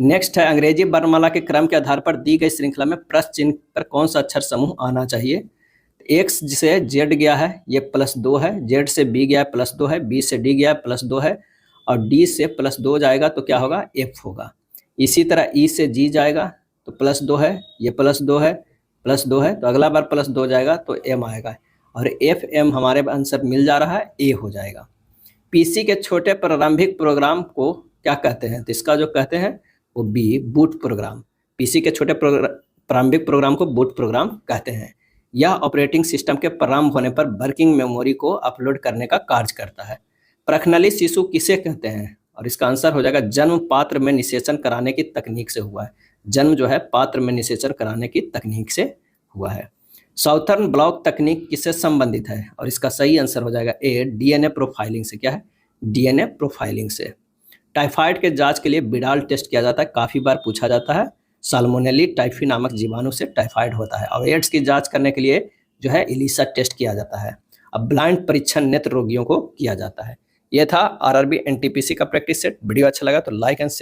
नेक्स्ट है, अंग्रेजी वर्णमाला के क्रम के आधार पर दी गई श्रृंखला में प्रश्न चिन्ह पर कौन सा अक्षर समूह आना चाहिए। एक्स से जेड गया है, ये +2 है, जेड से बी गया है +2 है, बी से डी गया है +2 है, और डी से +2 जाएगा तो क्या होगा, एफ होगा। इसी तरह ई से जी जाएगा तो +2 है, ये +2 है, +2 है, तो अगला बार +2 जाएगा तो एम आएगा, और एफ एम हमारे आंसर मिल जा रहा है, ए हो जाएगा। पीसी के छोटे प्रारंभिक प्रोग्राम को क्या कहते हैं, तो इसका जो कहते हैं वो बी, बूट प्रोग्राम। पीसी के छोटे प्रारंभिक प्रोग्राम को बूट प्रोग्राम कहते हैं। यह ऑपरेटिंग सिस्टम के प्रारंभ होने पर वर्किंग मेमोरी को अपलोड करने का कार्य करता है। प्रखनली शिशु किसे कहते हैं, और इसका आंसर हो जाएगा जन्म पात्र में निषेचन कराने की तकनीक से हुआ है। जन्म जो है पात्र में निषेचन कराने की तकनीक से हुआ है। साउथर्न ब्लॉक तकनीक किससे संबंधित है, और इसका सही आंसर हो जाएगा ए, डीएनए प्रोफाइलिंग से। क्या है, डीएनए प्रोफाइलिंग से। टाइफाइड के जांच के लिए बिडाल टेस्ट किया जाता है, काफ़ी बार पूछा जाता है। साल्मोनेली टाइफी नामक जीवाणु से टाइफाइड होता है। और एड्स की जांच करने के लिए जो है इलिसा टेस्ट किया जाता है। अब ब्लाइंड परीक्षण नेत्र रोगियों को किया जाता है। यह था आरआरबी एनटीपीसी का प्रैक्टिस सेट। वीडियो अच्छा लगा तो लाइक एंड शेयर